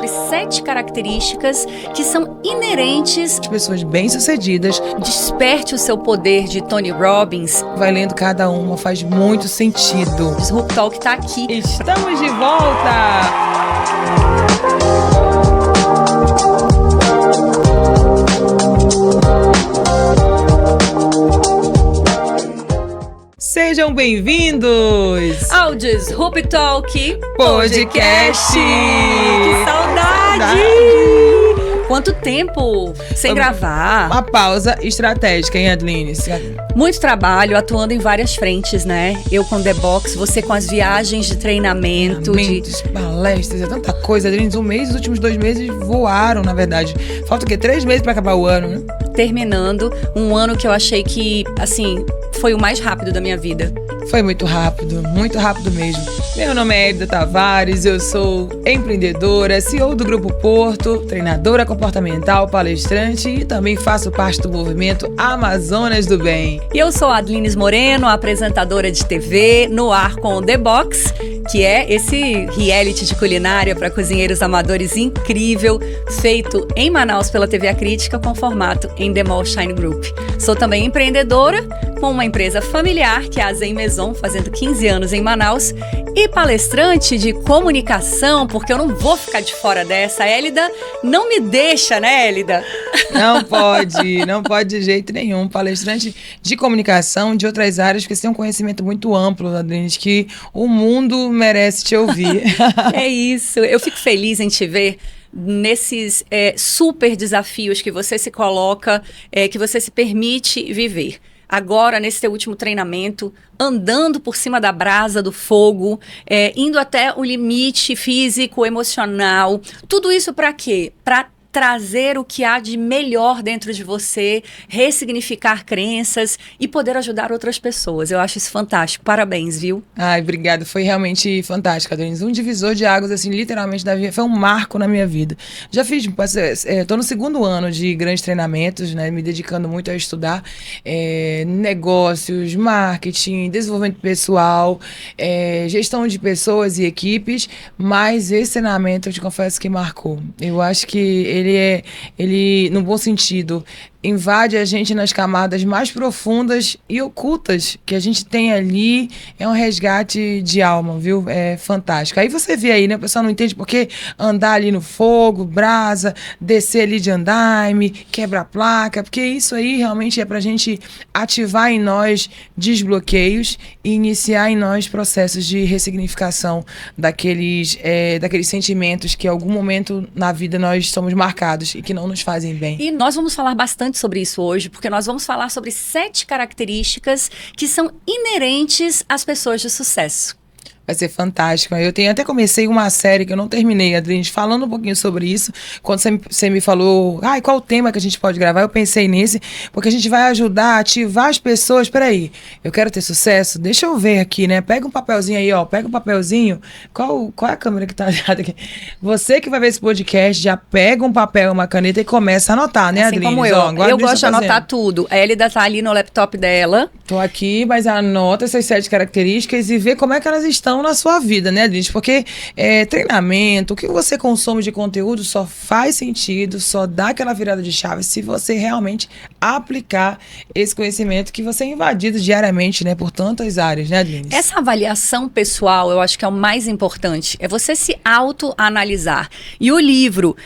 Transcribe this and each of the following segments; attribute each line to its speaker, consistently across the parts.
Speaker 1: sobre 7 características que são inerentes
Speaker 2: de pessoas bem-sucedidas.
Speaker 1: Desperte o seu poder, de Tony Robbins.
Speaker 2: Vai lendo cada uma, faz muito sentido.
Speaker 1: Disrupt Talk tá aqui.
Speaker 2: Estamos de volta! Sejam bem-vindos
Speaker 1: ao Disrupt Talk
Speaker 2: Podcast.
Speaker 1: Que saudade! Quanto tempo sem gravar?
Speaker 2: Uma pausa estratégica, hein, Adeline?
Speaker 1: Muito trabalho, atuando em várias frentes, né? Eu com The Box, você com as viagens de treinamento.
Speaker 2: Palestras, é tanta coisa, Adeline. Os últimos 2 meses voaram, na verdade. Falta o quê? 3 meses pra acabar o ano, né?
Speaker 1: Terminando um ano que eu achei que, assim, foi o mais rápido da minha vida.
Speaker 2: Foi muito rápido mesmo. Meu nome é Elida Tavares, eu sou empreendedora, CEO do Grupo Porto, treinadora comportamental, palestrante e também faço parte do movimento Amazonas do Bem.
Speaker 1: E eu sou a Adlines Moreno, apresentadora de TV no ar com o The Box, que é esse reality de culinária para cozinheiros amadores incrível, feito em Manaus pela TV A Crítica com formato em The Mall Shine Group. Sou também empreendedora com uma empresa familiar, que é a Zen Maison, fazendo 15 anos em Manaus, e palestrante de comunicação, porque eu não vou ficar de fora dessa. Elida não me deixa, né, Elida?
Speaker 2: Não pode de jeito nenhum. Palestrante de comunicação, de outras áreas, porque você tem um conhecimento muito amplo, Adriane, que o mundo merece te ouvir.
Speaker 1: É isso. Eu fico feliz em te ver nesses super desafios que você se coloca, que você se permite viver. Agora, nesse teu último treinamento, andando por cima da brasa, do fogo, indo até o limite físico, emocional. Tudo isso para quê? Para trazer o que há de melhor dentro de você, ressignificar crenças e poder ajudar outras pessoas. Eu acho isso fantástico. Parabéns, viu?
Speaker 2: Ai, obrigada. Foi realmente fantástico, Adriane. Um divisor de águas, assim, literalmente, da vida. Foi um marco na minha vida. Já fiz, tô no 2º ano de grandes treinamentos, né? Me dedicando muito a estudar negócios, marketing, desenvolvimento pessoal, gestão de pessoas e equipes, mas esse treinamento, eu te confesso que marcou. Eu acho que ele, no bom sentido, invade a gente nas camadas mais profundas e ocultas que a gente tem ali. É um resgate de alma, viu? É fantástico. Aí você vê aí, né? O pessoal não entende porque andar ali no fogo, brasa, descer ali de andaime, quebra a placa, porque isso aí realmente é pra gente ativar em nós desbloqueios e iniciar em nós processos de ressignificação daqueles sentimentos que em algum momento na vida nós somos marcados e que não nos fazem bem.
Speaker 1: E nós vamos falar bastante sobre isso hoje, porque nós vamos falar sobre 7 características que são inerentes às pessoas de sucesso.
Speaker 2: Vai ser fantástico. Eu até comecei uma série que eu não terminei, Adriane, falando um pouquinho sobre isso. Quando você me falou, qual o tema que a gente pode gravar, eu pensei nesse, porque a gente vai ajudar a ativar as pessoas. Peraí, eu quero ter sucesso? Deixa eu ver aqui, né? Pega um papelzinho aí, ó. Pega um papelzinho. Qual é a câmera que tá ligada aqui? Você que vai ver esse podcast, já pega um papel, uma caneta e começa a anotar, né,
Speaker 1: assim
Speaker 2: Adriane?
Speaker 1: Como eu gosto de anotar tudo. A Elida tá ali no laptop dela.
Speaker 2: Tô aqui, mas anota essas 7 características e vê como é que elas estão na sua vida, né, Adriane? Porque treinamento, o que você consome de conteúdo só faz sentido, só dá aquela virada de chave se você realmente aplicar esse conhecimento que você é invadido diariamente, né, por tantas áreas, né, Adriane?
Speaker 1: Essa avaliação pessoal, eu acho que é o mais importante, é você se autoanalisar. E o livro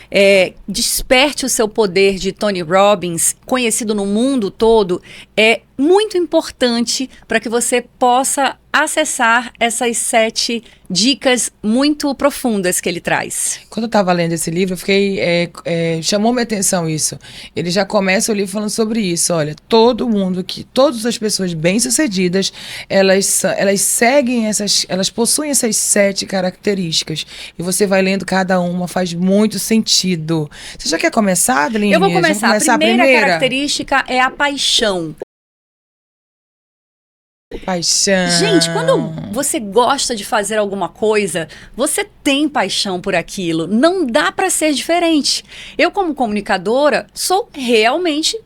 Speaker 1: Desperte o Seu Poder, de Tony Robbins, conhecido no mundo todo, é muito importante para que você possa acessar essas 7 dicas muito profundas que ele traz.
Speaker 2: Quando eu estava lendo esse livro, eu fiquei, chamou minha atenção isso. Ele já começa o livro falando sobre isso. Olha, todas as pessoas bem-sucedidas, elas seguem elas possuem essas 7 características. E você vai lendo cada uma, faz muito sentido. Você já quer começar, Adeline?
Speaker 1: Eu vou começar. A primeira característica é a paixão.
Speaker 2: Paixão.
Speaker 1: Gente, quando você gosta de fazer alguma coisa, você tem paixão por aquilo. Não dá para ser diferente. Eu, como comunicadora, sou realmente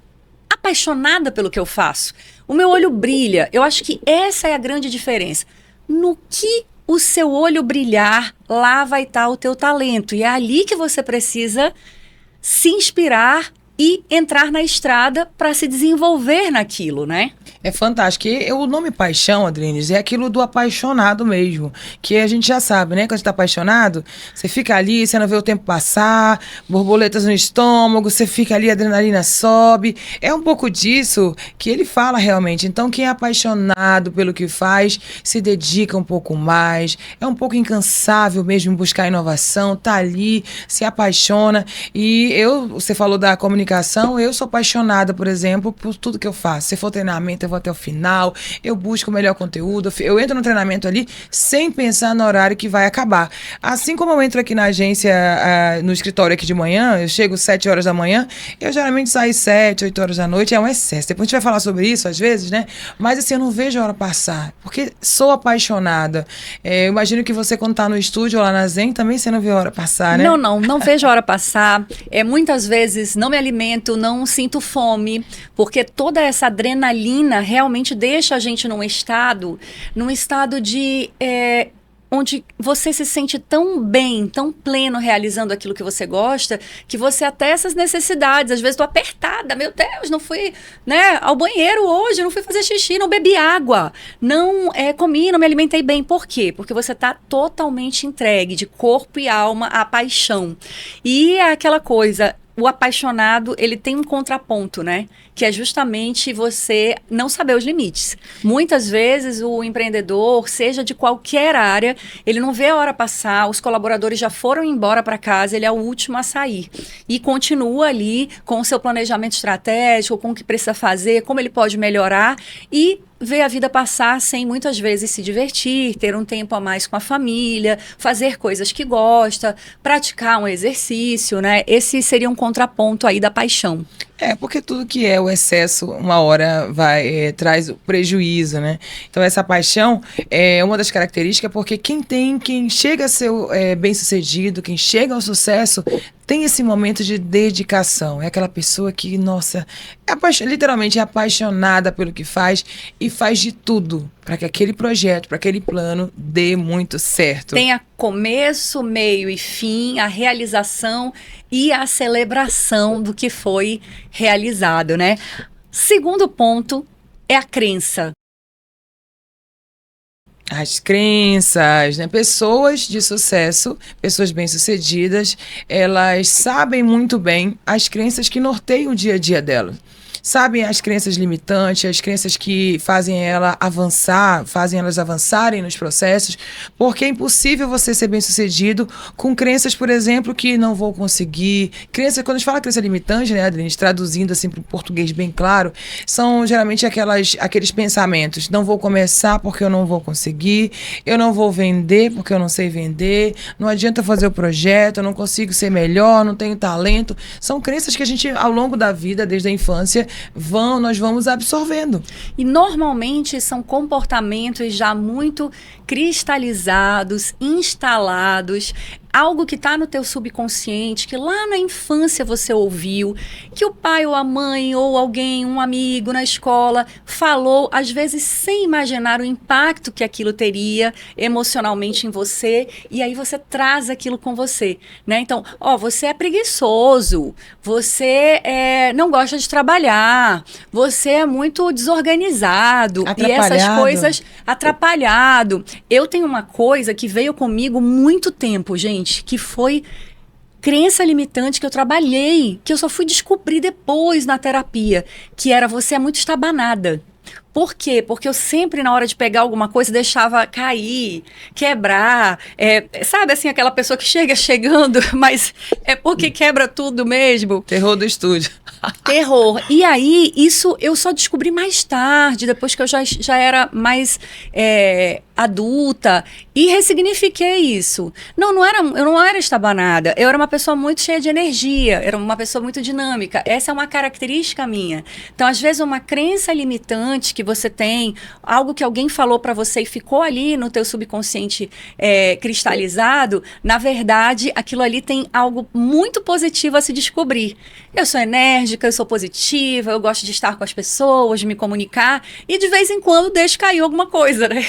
Speaker 1: apaixonada pelo que eu faço. O meu olho brilha. Eu acho que essa é a grande diferença. No que o seu olho brilhar, lá vai estar o teu talento. E é ali que você precisa se inspirar e entrar na estrada para se desenvolver naquilo, né?
Speaker 2: É fantástico. E o nome paixão, Adriles, é aquilo do apaixonado mesmo. Que a gente já sabe, né? Quando a gente tá apaixonado, você fica ali, você não vê o tempo passar, borboletas no estômago, você fica ali, a adrenalina sobe. É um pouco disso que ele fala realmente. Então, quem é apaixonado pelo que faz, se dedica um pouco mais, é um pouco incansável mesmo em buscar inovação, tá ali, se apaixona. E você falou da comunicação, eu sou apaixonada, por exemplo, por tudo que eu faço. Se for treinamento, eu vou até o final, eu busco o melhor conteúdo, eu entro no treinamento ali sem pensar no horário que vai acabar. Assim como eu entro aqui na agência, no escritório aqui de manhã, eu chego 7 horas da manhã, eu geralmente saio 7, 8 horas da noite, é um excesso. Depois a gente vai falar sobre isso, às vezes, né? Mas assim, eu não vejo a hora passar, porque sou apaixonada. Eu imagino que você, quando tá no estúdio ou lá na Zen, também você não vê a hora passar, né?
Speaker 1: Não vejo a hora passar. Muitas vezes não me alimento, não sinto fome, porque toda essa adrenalina realmente deixa a gente num estado de onde você se sente tão bem, tão pleno realizando aquilo que você gosta, que você até essas necessidades, às vezes tô apertada, meu Deus, não fui, né, ao banheiro hoje, não fui fazer xixi, não bebi água, não comi, não me alimentei bem. Por quê? Porque você tá totalmente entregue de corpo e alma à paixão. E é aquela coisa, o apaixonado, ele tem um contraponto, né? Que é justamente você não saber os limites. Muitas vezes o empreendedor, seja de qualquer área, ele não vê a hora passar, os colaboradores já foram embora para casa, ele é o último a sair. E continua ali com o seu planejamento estratégico, com o que precisa fazer, como ele pode melhorar e ver a vida passar sem muitas vezes se divertir, ter um tempo a mais com a família, fazer coisas que gosta, praticar um exercício, né? Esse seria um contraponto aí da paixão.
Speaker 2: Porque tudo que é o excesso, uma hora traz o prejuízo, né? Então, essa paixão é uma das características, porque quem chega a ser bem-sucedido, quem chega ao sucesso, tem esse momento de dedicação. É aquela pessoa que, nossa, literalmente é apaixonada pelo que faz e faz de tudo para que aquele projeto, para aquele plano dê muito certo.
Speaker 1: Tenha começo, meio e fim, a realização e a celebração do que foi realizado, né? Segundo ponto é a crença.
Speaker 2: As crenças, né? Pessoas de sucesso, pessoas bem-sucedidas, elas sabem muito bem as crenças que norteiam o dia a dia delas. Sabem as crenças limitantes, as crenças que fazem elas avançarem nos processos, porque é impossível você ser bem-sucedido com crenças, por exemplo, que não vou conseguir. Crenças, quando a gente fala crença limitante, né, Adriane, traduzindo assim para o português bem claro, são geralmente aqueles pensamentos: não vou começar porque eu não vou conseguir, eu não vou vender porque eu não sei vender, não adianta fazer o projeto, eu não consigo ser melhor, não tenho talento. São crenças que a gente, ao longo da vida, desde a infância, nós vamos absorvendo.
Speaker 1: E normalmente são comportamentos já muito cristalizados, instalados, algo que está no teu subconsciente, que lá na infância você ouviu, que o pai ou a mãe ou alguém, um amigo na escola falou, às vezes sem imaginar o impacto que aquilo teria emocionalmente em você, e aí você traz aquilo com você, né? Então, você é preguiçoso, você não gosta de trabalhar, você é muito desorganizado, e essas coisas, atrapalhado. Eu tenho uma coisa que veio comigo muito tempo, gente, que foi crença limitante que eu trabalhei, que eu só fui descobrir depois na terapia, que era: você é muito estabanada. Por quê? Porque eu sempre, na hora de pegar alguma coisa, deixava cair, quebrar. Sabe assim, aquela pessoa que chega chegando, mas é porque quebra tudo mesmo.
Speaker 2: Terror do estúdio.
Speaker 1: Terror. E aí, isso eu só descobri mais tarde, depois que eu já era mais adulta, e ressignifiquei isso. Eu não era estabanada, eu era uma pessoa muito cheia de energia, era uma pessoa muito dinâmica. Essa é uma característica minha. Então, às vezes, uma crença limitante que você tem, algo que alguém falou para você e ficou ali no teu subconsciente cristalizado, na verdade, aquilo ali tem algo muito positivo a se descobrir. Eu sou enérgica, eu sou positiva, eu gosto de estar com as pessoas, de me comunicar, e de vez em quando deixo cair alguma coisa, né?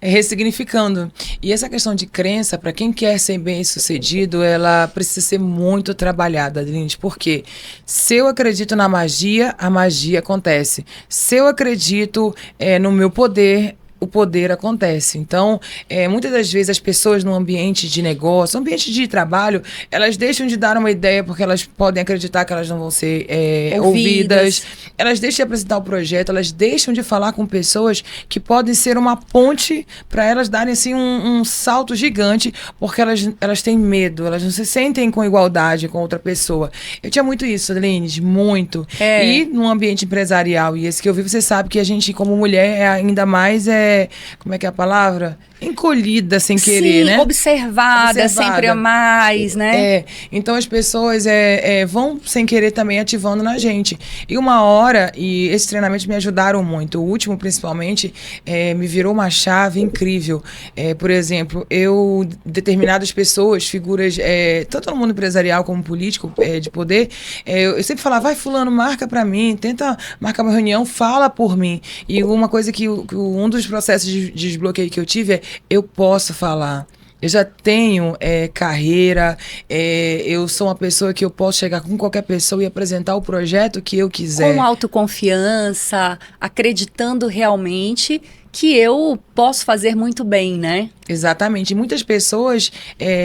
Speaker 2: ressignificando. E essa questão de crença, para quem quer ser bem-sucedido, ela precisa ser muito trabalhada, Adeline, porque se eu acredito na magia, a magia acontece. Se eu acredito no meu poder, o poder acontece. Então, muitas das vezes as pessoas no ambiente de negócio, no ambiente de trabalho, elas deixam de dar uma ideia porque elas podem acreditar que elas não vão ser ouvidas. Elas deixam de apresentar o projeto, elas deixam de falar com pessoas que podem ser uma ponte para elas darem assim um salto gigante, porque elas têm medo, elas não se sentem com igualdade com outra pessoa. Eu tinha muito isso, Adeline, muito. E no ambiente empresarial, e esse que eu vi, você sabe que a gente, como mulher, ainda mais como é que é a palavra? Encolhida sem querer, né?
Speaker 1: Observada sempre a mais, né?
Speaker 2: Então as pessoas vão sem querer também ativando na gente. E uma hora, e esses treinamentos me ajudaram muito, o último principalmente, me virou uma chave incrível. Por exemplo, determinadas pessoas, figuras, tanto no mundo empresarial como político, de poder, eu sempre falava, vai fulano, marca pra mim, tenta marcar uma reunião, fala por mim. E uma coisa que um dos processos de desbloqueio que eu tive eu posso falar. Eu já tenho carreira, eu sou uma pessoa que eu posso chegar com qualquer pessoa e apresentar o projeto que eu quiser.
Speaker 1: Com autoconfiança, acreditando realmente que eu posso fazer muito bem, né?
Speaker 2: Exatamente. E muitas pessoas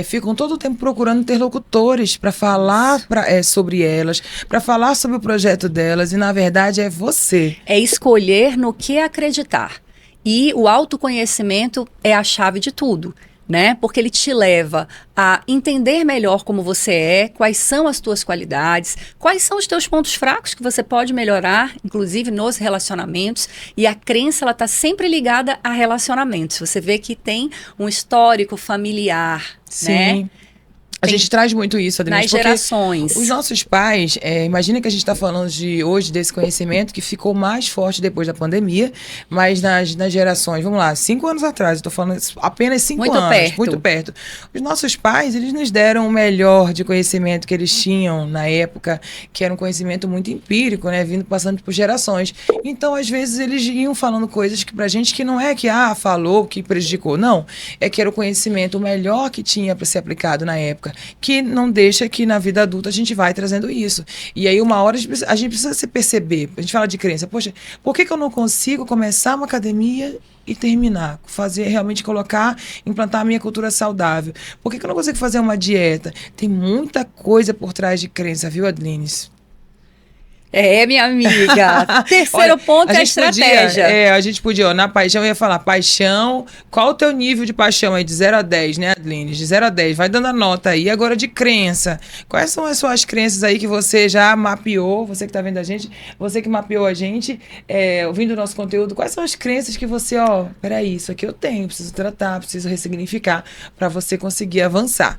Speaker 2: ficam todo o tempo procurando interlocutores para falar sobre elas, para falar sobre o projeto delas, e na verdade é você.
Speaker 1: É escolher no que acreditar. E o autoconhecimento é a chave de tudo, né? Porque ele te leva a entender melhor como você é, quais são as tuas qualidades, quais são os teus pontos fracos que você pode melhorar, inclusive nos relacionamentos. E a crença, ela está sempre ligada a relacionamentos. Você vê que tem um histórico familiar,
Speaker 2: Sim.
Speaker 1: né?
Speaker 2: A gente traz muito isso, Adeline,
Speaker 1: nas gerações.
Speaker 2: Os nossos pais, imagina que a gente está falando hoje desse conhecimento que ficou mais forte depois da pandemia, mas nas gerações, vamos lá, 5 anos atrás, eu estou falando apenas 5 anos, muito perto. Os nossos pais, eles nos deram o melhor de conhecimento que eles tinham na época, que era um conhecimento muito empírico, né, passando por gerações. Então, às vezes, eles iam falando coisas que pra gente que não é que, falou, que prejudicou, não. É que era o conhecimento o melhor que tinha para ser aplicado na época, que não deixa que na vida adulta a gente vai trazendo isso. E aí uma hora a gente precisa se perceber, a gente fala de crença, poxa, por que eu não consigo começar uma academia e terminar, realmente implantar a minha cultura saudável? Por que eu não consigo fazer uma dieta? Tem muita coisa por trás de crença, viu, Adeline?
Speaker 1: Minha amiga. Terceiro ponto é a estratégia.
Speaker 2: A gente podia, na paixão, eu ia falar, paixão, qual o teu nível de paixão aí, de 0 a 10, né, Adeline? De 0 a 10, vai dando a nota aí. Agora, de crença, quais são as suas crenças aí que você já mapeou, você que tá vendo a gente, você que mapeou a gente, ouvindo o nosso conteúdo, quais são as crenças que você, peraí, isso aqui eu tenho, preciso tratar, preciso ressignificar, para você conseguir avançar.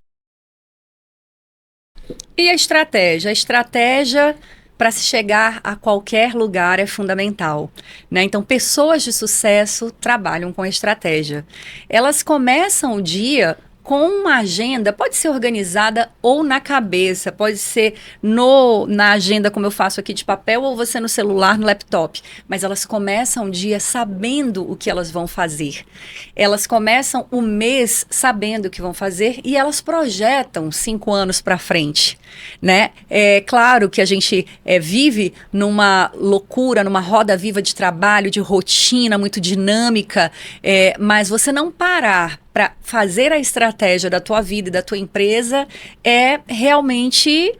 Speaker 1: E a estratégia? A estratégia para se chegar a qualquer lugar é fundamental, né? Então, pessoas de sucesso trabalham com estratégia. Elas começam o dia com uma agenda, pode ser organizada ou na cabeça, pode ser na agenda como eu faço aqui de papel, ou você no celular, no laptop. Mas elas começam o dia sabendo o que elas vão fazer. Elas começam o mês sabendo o que vão fazer e elas projetam 5 anos para frente, né? É claro que a gente vive numa loucura, numa roda viva de trabalho, de rotina muito dinâmica, mas você não parar para fazer a estratégia da tua vida e da tua empresa é realmente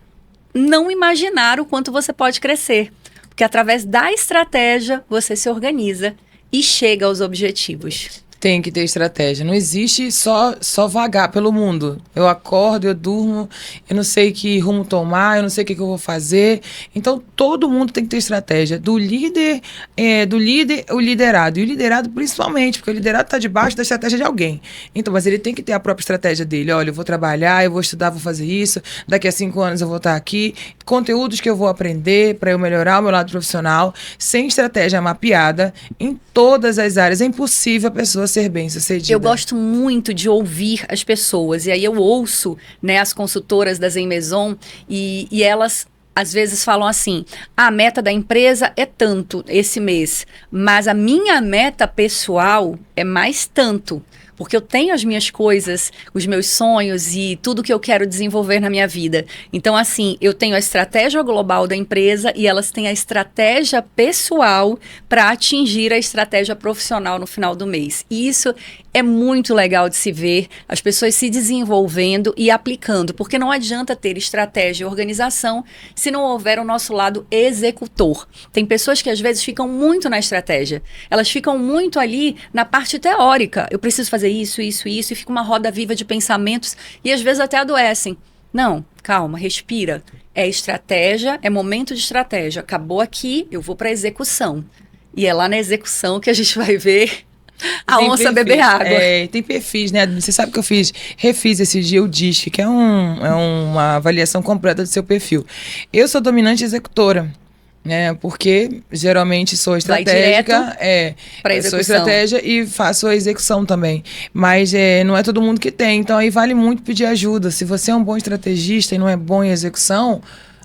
Speaker 1: não imaginar o quanto você pode crescer. Porque através da estratégia você se organiza e chega aos objetivos.
Speaker 2: Tem que ter estratégia. Não existe só vagar pelo mundo. Eu acordo, eu durmo, eu não sei que rumo tomar, eu não sei o que eu vou fazer. Então, todo mundo tem que ter estratégia. Do líder, o liderado. E o liderado principalmente, porque o liderado está debaixo da estratégia de alguém. Então, mas ele tem que ter a própria estratégia dele. Olha, eu vou trabalhar, eu vou estudar, vou fazer isso. Daqui a 5 anos eu vou estar aqui. Conteúdos que eu vou aprender para eu melhorar o meu lado profissional. Sem estratégia mapeada, em todas as áreas. É impossível a pessoa ser bem-sucedida.
Speaker 1: Eu gosto muito de ouvir as pessoas, e aí eu ouço, né, as consultoras da Zen Maison, e elas às vezes falam assim, a meta da empresa é tanto esse mês, mas a minha meta pessoal é mais tanto. Porque eu tenho as minhas coisas, os meus sonhos e tudo que eu quero desenvolver na minha vida. Então, assim, eu tenho a estratégia global da empresa e elas têm a estratégia pessoal para atingir a estratégia profissional no final do mês. E isso é muito legal de se ver, as pessoas se desenvolvendo e aplicando, porque não adianta ter estratégia e organização se não houver o nosso lado executor. Tem pessoas que às vezes ficam muito na estratégia, elas ficam muito ali na parte teórica. Eu preciso fazer isso, isso, isso, e fica uma roda viva de pensamentos e às vezes até adoecem. Não, calma, respira. É estratégia, é momento de estratégia. Acabou aqui, eu vou para a execução. E é lá na execução que a gente vai ver a onça beber água.
Speaker 2: Tem perfis, né? Você sabe que eu refiz esse dia o DISC, que é uma avaliação completa do seu perfil. Eu sou dominante executora, né? Porque geralmente sou estratégica, sou estratégia e faço a execução também. Mas não é todo mundo que tem, então aí vale muito pedir ajuda. Se você é um bom estrategista e não é bom em execução,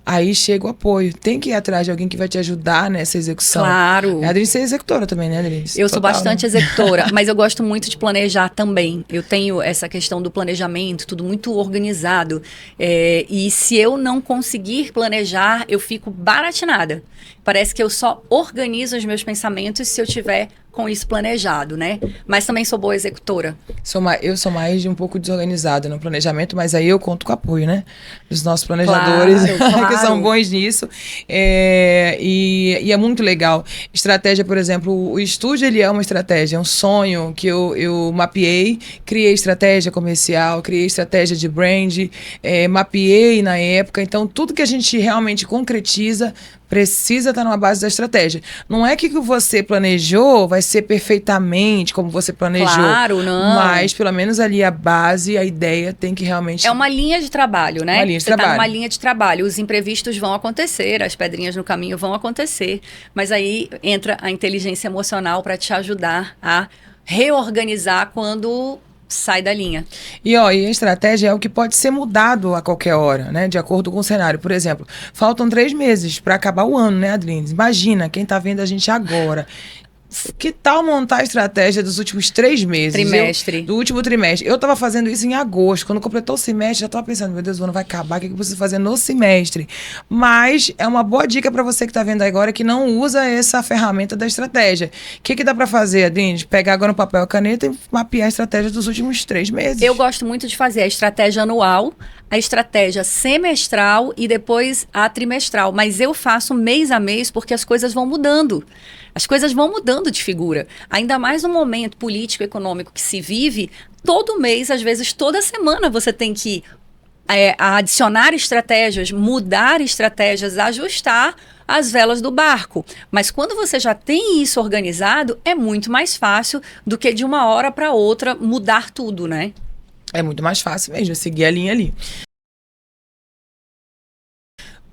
Speaker 2: aí chega o apoio. Tem que ir atrás de alguém que vai te ajudar nessa execução.
Speaker 1: Claro.
Speaker 2: A Adriane é executora também, né, Adriane?
Speaker 1: Eu sou bastante executora, mas eu gosto muito de planejar também. Eu tenho essa questão do planejamento, tudo muito organizado. E se eu não conseguir planejar, eu fico baratinada. Parece que eu só organizo os meus pensamentos se eu tiver com isso planejado, né? Mas também sou boa executora.
Speaker 2: Eu sou mais um pouco desorganizada no planejamento, mas aí eu conto com o apoio, né? Dos nossos planejadores, claro. Que são bons nisso. E é muito legal. Estratégia, por exemplo, o estúdio, ele é uma estratégia, é um sonho que eu mapeei, criei estratégia comercial, criei estratégia de brand, mapeei na época. Então, tudo que a gente realmente concretiza precisa estar numa base da estratégia. Não é que você planejou vai ser perfeitamente como você planejou.
Speaker 1: Claro, não.
Speaker 2: Mas, pelo menos ali, a base, a ideia tem que realmente...
Speaker 1: É uma linha de trabalho, né?
Speaker 2: Uma linha de trabalho.
Speaker 1: Você está numa linha de trabalho. Os imprevistos vão acontecer, as pedrinhas no caminho vão acontecer. Mas aí entra a inteligência emocional para te ajudar a reorganizar quando sai da linha.
Speaker 2: E a estratégia é o que pode ser mudado a qualquer hora, né? De acordo com o cenário. Por exemplo, faltam 3 meses para acabar o ano, né, Adriane? Imagina quem está vendo a gente agora. Que tal montar a estratégia dos últimos 3 meses? Do último trimestre. Eu estava fazendo isso em agosto. Quando completou o semestre, já estava pensando, meu Deus, o ano vai acabar, o que eu preciso fazer no semestre? Mas é uma boa dica para você que está vendo agora que não usa essa ferramenta da estratégia. O que dá para fazer, Adriane? Pegar agora um papel e caneta e mapear a estratégia dos últimos 3 meses.
Speaker 1: Eu gosto muito de fazer a estratégia anual, a estratégia semestral e depois a trimestral. Mas eu faço mês a mês porque as coisas vão mudando. As coisas vão mudando de figura. Ainda mais no momento político, econômico que se vive, todo mês, às vezes toda semana, você tem que adicionar estratégias, mudar estratégias, ajustar as velas do barco. Mas quando você já tem isso organizado, é muito mais fácil do que de uma hora para outra mudar tudo, né?
Speaker 2: É muito mais fácil mesmo, seguir a linha ali.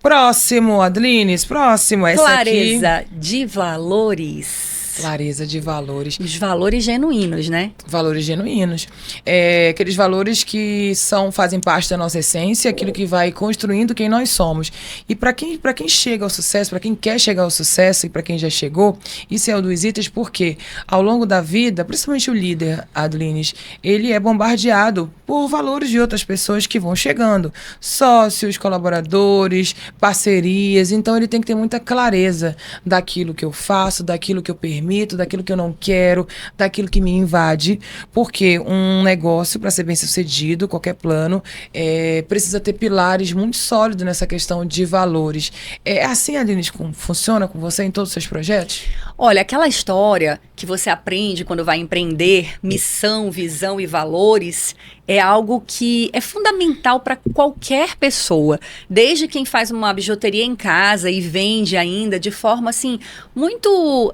Speaker 2: Próximo, Adlines, próximo. Essa
Speaker 1: Clareza
Speaker 2: aqui.
Speaker 1: de valores.
Speaker 2: Clareza de valores.
Speaker 1: Os valores genuínos, né?
Speaker 2: Valores genuínos. Aqueles valores que fazem parte da nossa essência, aquilo que vai construindo quem nós somos. E para quem chega ao sucesso, para quem quer chegar ao sucesso e para quem já chegou, isso é um dos itens porque ao longo da vida, principalmente o líder, Adlines, ele é bombardeado por valores de outras pessoas que vão chegando. Sócios, colaboradores, parcerias. Então ele tem que ter muita clareza daquilo que eu faço, daquilo que eu permito, daquilo que eu não quero, daquilo que me invade, porque um negócio, para ser bem sucedido, qualquer plano, precisa ter pilares muito sólidos nessa questão de valores. É assim, Aline, funciona com você em todos os seus projetos?
Speaker 1: Olha, aquela história que você aprende quando vai empreender, missão, visão e valores, é algo que é fundamental para qualquer pessoa. Desde quem faz uma bijuteria em casa e vende ainda de forma assim, muito...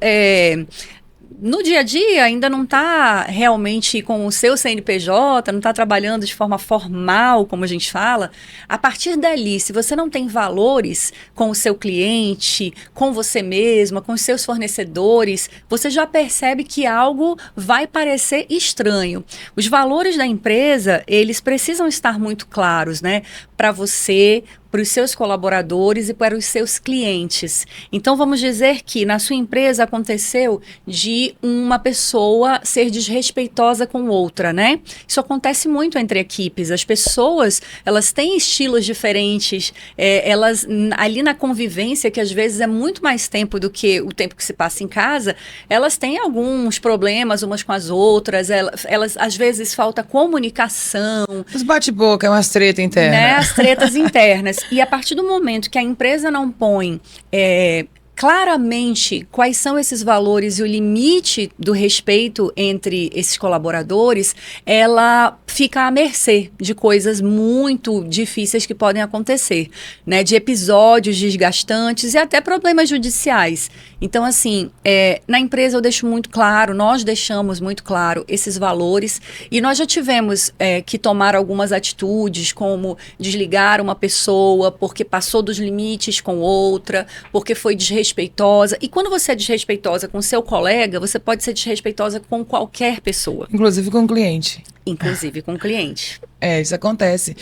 Speaker 1: no dia a dia ainda não está realmente com o seu CNPJ, não está trabalhando de forma formal, como a gente fala. A partir dali, se você não tem valores com o seu cliente, com você mesma, com os seus fornecedores, você já percebe que algo vai parecer estranho. Os valores da empresa, eles precisam estar muito claros, né? Para você para os seus colaboradores e para os seus clientes. Então, vamos dizer que na sua empresa aconteceu de uma pessoa ser desrespeitosa com outra, né? Isso acontece muito entre equipes. As pessoas, elas têm estilos diferentes, elas ali na convivência, que às vezes é muito mais tempo do que o tempo que se passa em casa, elas têm alguns problemas umas com as outras, elas às vezes falta comunicação.
Speaker 2: Os bate-boca, é umas tretas internas.
Speaker 1: Né? As tretas internas. E a partir do momento que a empresa não põe claramente quais são esses valores e o limite do respeito entre esses colaboradores, ela fica à mercê de coisas muito difíceis que podem acontecer, né? De episódios desgastantes e até problemas judiciais. Então, assim, na empresa eu deixo muito claro, nós deixamos muito claro esses valores e nós já tivemos que tomar algumas atitudes, como desligar uma pessoa porque passou dos limites com outra, porque foi desrespeitosa. E quando você é desrespeitosa com seu colega, você pode ser desrespeitosa com qualquer pessoa.
Speaker 2: Inclusive com o cliente.
Speaker 1: Inclusive com o cliente.
Speaker 2: Isso acontece.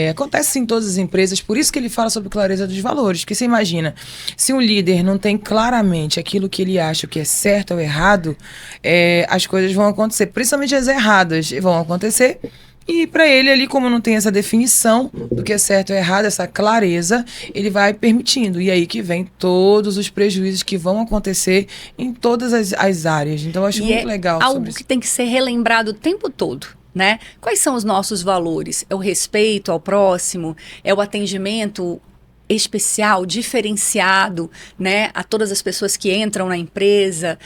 Speaker 2: Acontece em todas as empresas, por isso que ele fala sobre clareza dos valores. Porque você imagina, se um líder não tem claramente aquilo que ele acha que é certo ou errado, as coisas vão acontecer, principalmente as erradas vão acontecer. E para ele ali, como não tem essa definição do que é certo ou errado, essa clareza, ele vai permitindo. E aí que vem todos os prejuízos que vão acontecer em todas as áreas. Então eu acho muito legal
Speaker 1: algo
Speaker 2: sobre isso.
Speaker 1: Que tem que ser relembrado o tempo todo, né? Quais são os nossos valores? É o respeito ao próximo? É o atendimento especial, diferenciado, né, a todas as pessoas que entram na empresa,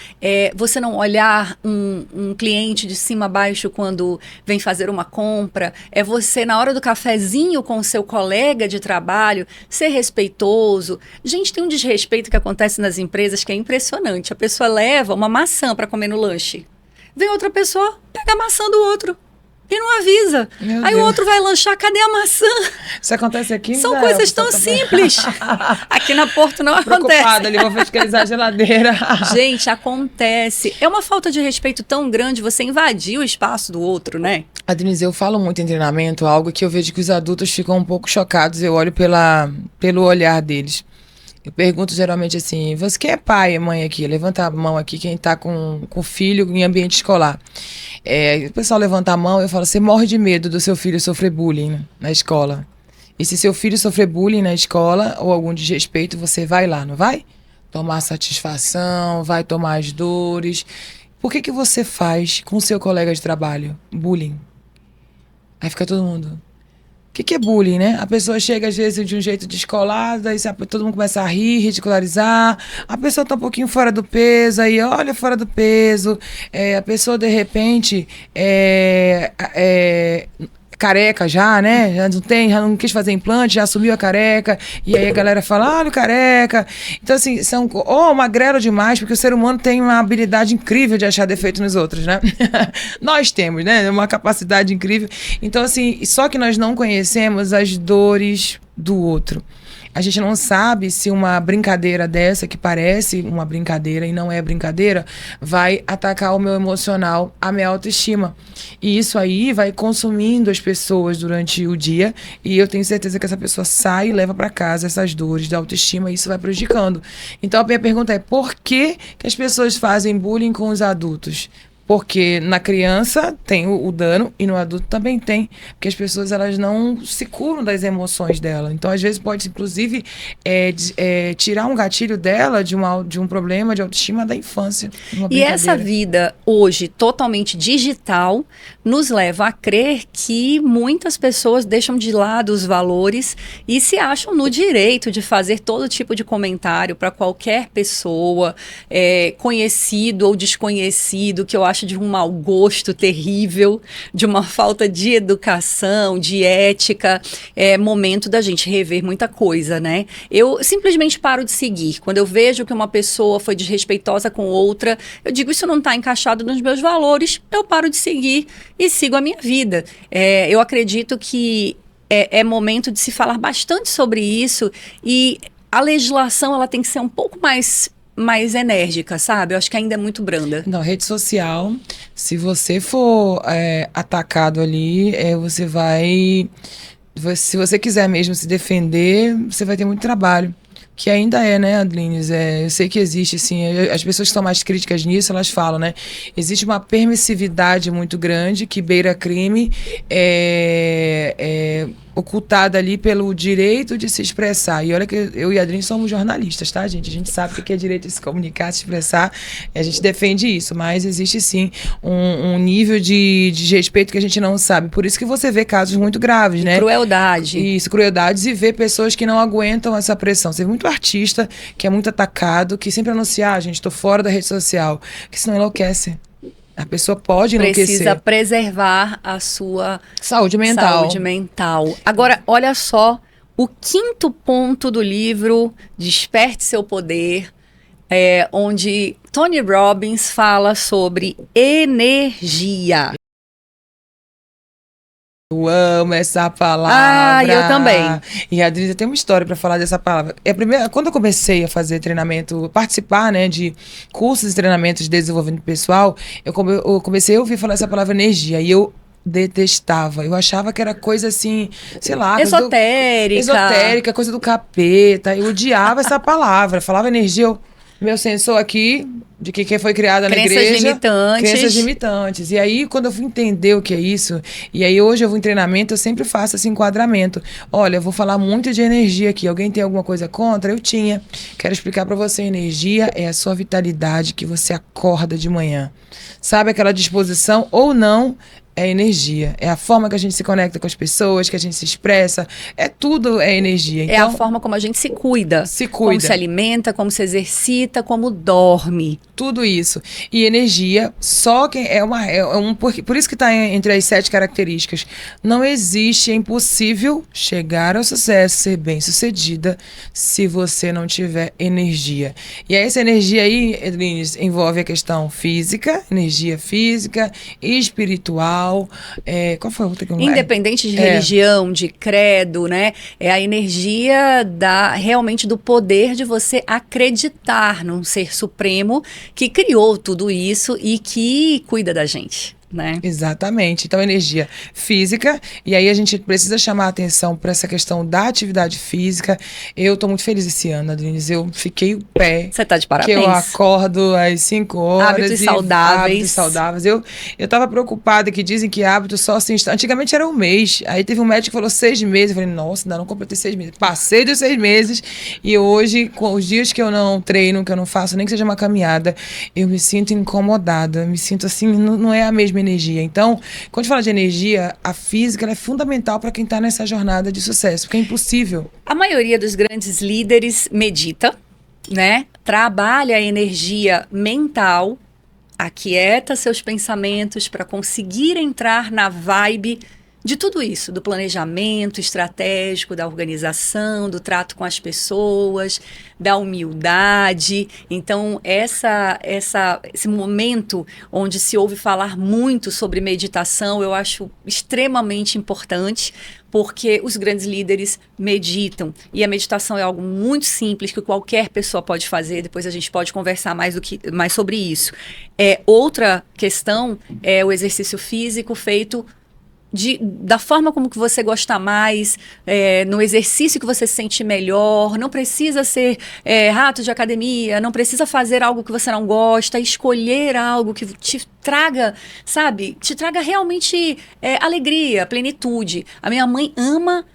Speaker 1: você não olhar um cliente de cima a baixo quando vem fazer uma compra, você na hora do cafezinho com o seu colega de trabalho, ser respeitoso. Gente, tem um desrespeito que acontece nas empresas que é impressionante. A pessoa leva uma maçã para comer no lanche, vem outra pessoa, pega a maçã do outro e não avisa.
Speaker 2: Meu
Speaker 1: Aí
Speaker 2: Deus.
Speaker 1: o outro vai lanchar, cadê a maçã?
Speaker 2: Isso acontece aqui?
Speaker 1: São coisas tão simples. Aqui na Porto não acontece.
Speaker 2: Preocupada ali, vou fiscalizar a geladeira.
Speaker 1: Gente, acontece. É uma falta de respeito tão grande você invadir o espaço do outro, né?
Speaker 2: A Denise, eu falo muito em treinamento, algo que eu vejo que os adultos ficam um pouco chocados, eu olho pelo olhar deles. Eu pergunto geralmente assim, você que é pai e mãe aqui? Levanta a mão aqui, quem tá com filho em ambiente escolar. O pessoal levanta a mão, eu falo, você morre de medo do seu filho sofrer bullying na escola. E se seu filho sofrer bullying na escola ou algum desrespeito, você vai lá, não vai? Tomar satisfação, vai tomar as dores. Por que você faz com o seu colega de trabalho bullying? Aí fica todo mundo... O que é bullying, né? A pessoa chega, às vezes, de um jeito descolado, aí todo mundo começa a rir, ridicularizar. A pessoa tá um pouquinho fora do peso, aí olha fora do peso. A pessoa, de repente, careca já, né? Já não quis fazer implante, já assumiu a careca. E aí a galera fala, olha o careca. Então, assim, são magrelo demais, porque o ser humano tem uma habilidade incrível de achar defeito nos outros, né? Nós temos, né? Uma capacidade incrível. Então, assim, só que nós não conhecemos as dores do outro. A gente não sabe se uma brincadeira dessa, que parece uma brincadeira e não é brincadeira, vai atacar o meu emocional, a minha autoestima. E isso aí vai consumindo as pessoas durante o dia, e eu tenho certeza que essa pessoa sai e leva para casa essas dores da autoestima, e isso vai prejudicando. Então a minha pergunta é, por que as pessoas fazem bullying com os adultos? Porque na criança tem o dano e no adulto também tem. Porque as pessoas, elas não se curam das emoções dela. Então, às vezes, pode, inclusive, tirar um gatilho dela de um problema de autoestima da infância.
Speaker 1: E essa vida, hoje, totalmente digital, nos leva a crer que muitas pessoas deixam de lado os valores e se acham no direito de fazer todo tipo de comentário para qualquer pessoa, conhecido ou desconhecido, que eu acho de um mau gosto terrível, de uma falta de educação, de ética. É momento da gente rever muita coisa, né? Eu simplesmente paro de seguir. Quando eu vejo que uma pessoa foi desrespeitosa com outra, eu digo, isso não está encaixado nos meus valores, eu paro de seguir e sigo a minha vida. Eu acredito que é momento de se falar bastante sobre isso, e a legislação, ela tem que ser um pouco mais enérgica, sabe? Eu acho que ainda é muito branda.
Speaker 2: Não, rede social, se você for atacado ali, você vai se você quiser mesmo se defender, você vai ter muito trabalho. Que ainda é, né, Adlines? Eu sei que existe, sim. As pessoas que são mais críticas nisso, elas falam, né? Existe uma permissividade muito grande que beira crime, ocultada ali pelo direito de se expressar. E olha que eu e a Adlines somos jornalistas, tá, gente? A gente sabe o que é direito de se comunicar, se expressar. A gente defende isso, mas existe, sim, um nível de respeito que a gente não sabe. Por isso que você vê casos muito graves, né?
Speaker 1: Crueldade.
Speaker 2: Isso, crueldades, e vê pessoas que não aguentam essa pressão. Você vê muito artista que é muito atacado, que sempre anuncia, gente, tô fora da rede social, que senão enlouquece. A pessoa pode enlouquecer.
Speaker 1: Precisa preservar a sua
Speaker 2: saúde mental.
Speaker 1: Agora, olha só o 5º ponto do livro, Desperte Seu Poder, onde Tony Robbins fala sobre energia.
Speaker 2: Eu amo essa palavra.
Speaker 1: Eu também.
Speaker 2: E a Adrisa tem uma história para falar dessa palavra. Quando eu comecei a fazer treinamento, participar, né, de cursos e treinamentos de desenvolvimento pessoal, eu comecei a ouvir falar essa palavra energia. E eu detestava. Eu achava que era coisa assim, sei lá... Esotérica, coisa do capeta. Eu odiava essa palavra. Falava energia, meu sensor aqui... de que foi criada na igreja. Crenças limitantes. E aí, quando eu fui entender o que é isso, e aí hoje eu vou em treinamento, eu sempre faço esse enquadramento. Olha, eu vou falar muito de energia aqui. Alguém tem alguma coisa contra? Eu tinha. Quero explicar para você, energia é a sua vitalidade que você acorda de manhã. Sabe aquela disposição ou não? É energia. É a forma que a gente se conecta com as pessoas, que a gente se expressa. Tudo é energia. Então,
Speaker 1: é a forma como a gente se cuida. Como se alimenta, como se exercita, como dorme.
Speaker 2: Tudo isso. E energia, só que por isso que está entre as 7 características. Não existe, é impossível chegar ao sucesso, ser bem-sucedida, se você não tiver energia. E essa energia aí, Edlines, envolve a questão física, energia física, espiritual. Qual foi a outra que eu não
Speaker 1: Independente de religião, de credo, né? É a energia realmente do poder de você acreditar num ser supremo que criou tudo isso e que cuida da gente. Né?
Speaker 2: Exatamente. Então, energia física, e aí a gente precisa chamar a atenção para essa questão da atividade física. Eu tô muito feliz esse ano, Adrines. Eu fiquei o pé.
Speaker 1: Você tá de parabéns.
Speaker 2: Que eu acordo às 5 horas.
Speaker 1: Hábitos saudáveis.
Speaker 2: Hábitos saudáveis. Eu tava preocupada que dizem que hábito só se instala. Antigamente era um mês. Aí teve um médico que falou 6 meses. Eu falei, nossa, ainda não completei 6 meses. Passei dos 6 meses. E hoje, com os dias que eu não treino, que eu não faço, nem que seja uma caminhada, eu me sinto incomodada. Me sinto assim, não é a mesma energia. Então, quando a gente fala de energia, a física ela é fundamental para quem está nessa jornada de sucesso, porque é impossível.
Speaker 1: A maioria dos grandes líderes medita, né? Trabalha a energia mental, aquieta seus pensamentos para conseguir entrar na vibe de tudo isso, do planejamento estratégico, da organização, do trato com as pessoas, da humildade. Então, esse momento onde se ouve falar muito sobre meditação, eu acho extremamente importante, porque os grandes líderes meditam. E a meditação é algo muito simples que qualquer pessoa pode fazer. Depois a gente pode conversar mais sobre isso. Outra questão é o exercício físico feito da forma como que você gosta mais, no exercício que você se sente melhor. Não precisa ser rato de academia, não precisa fazer algo que você não gosta, escolher algo que te traga, sabe, te traga realmente alegria, plenitude. A minha mãe ama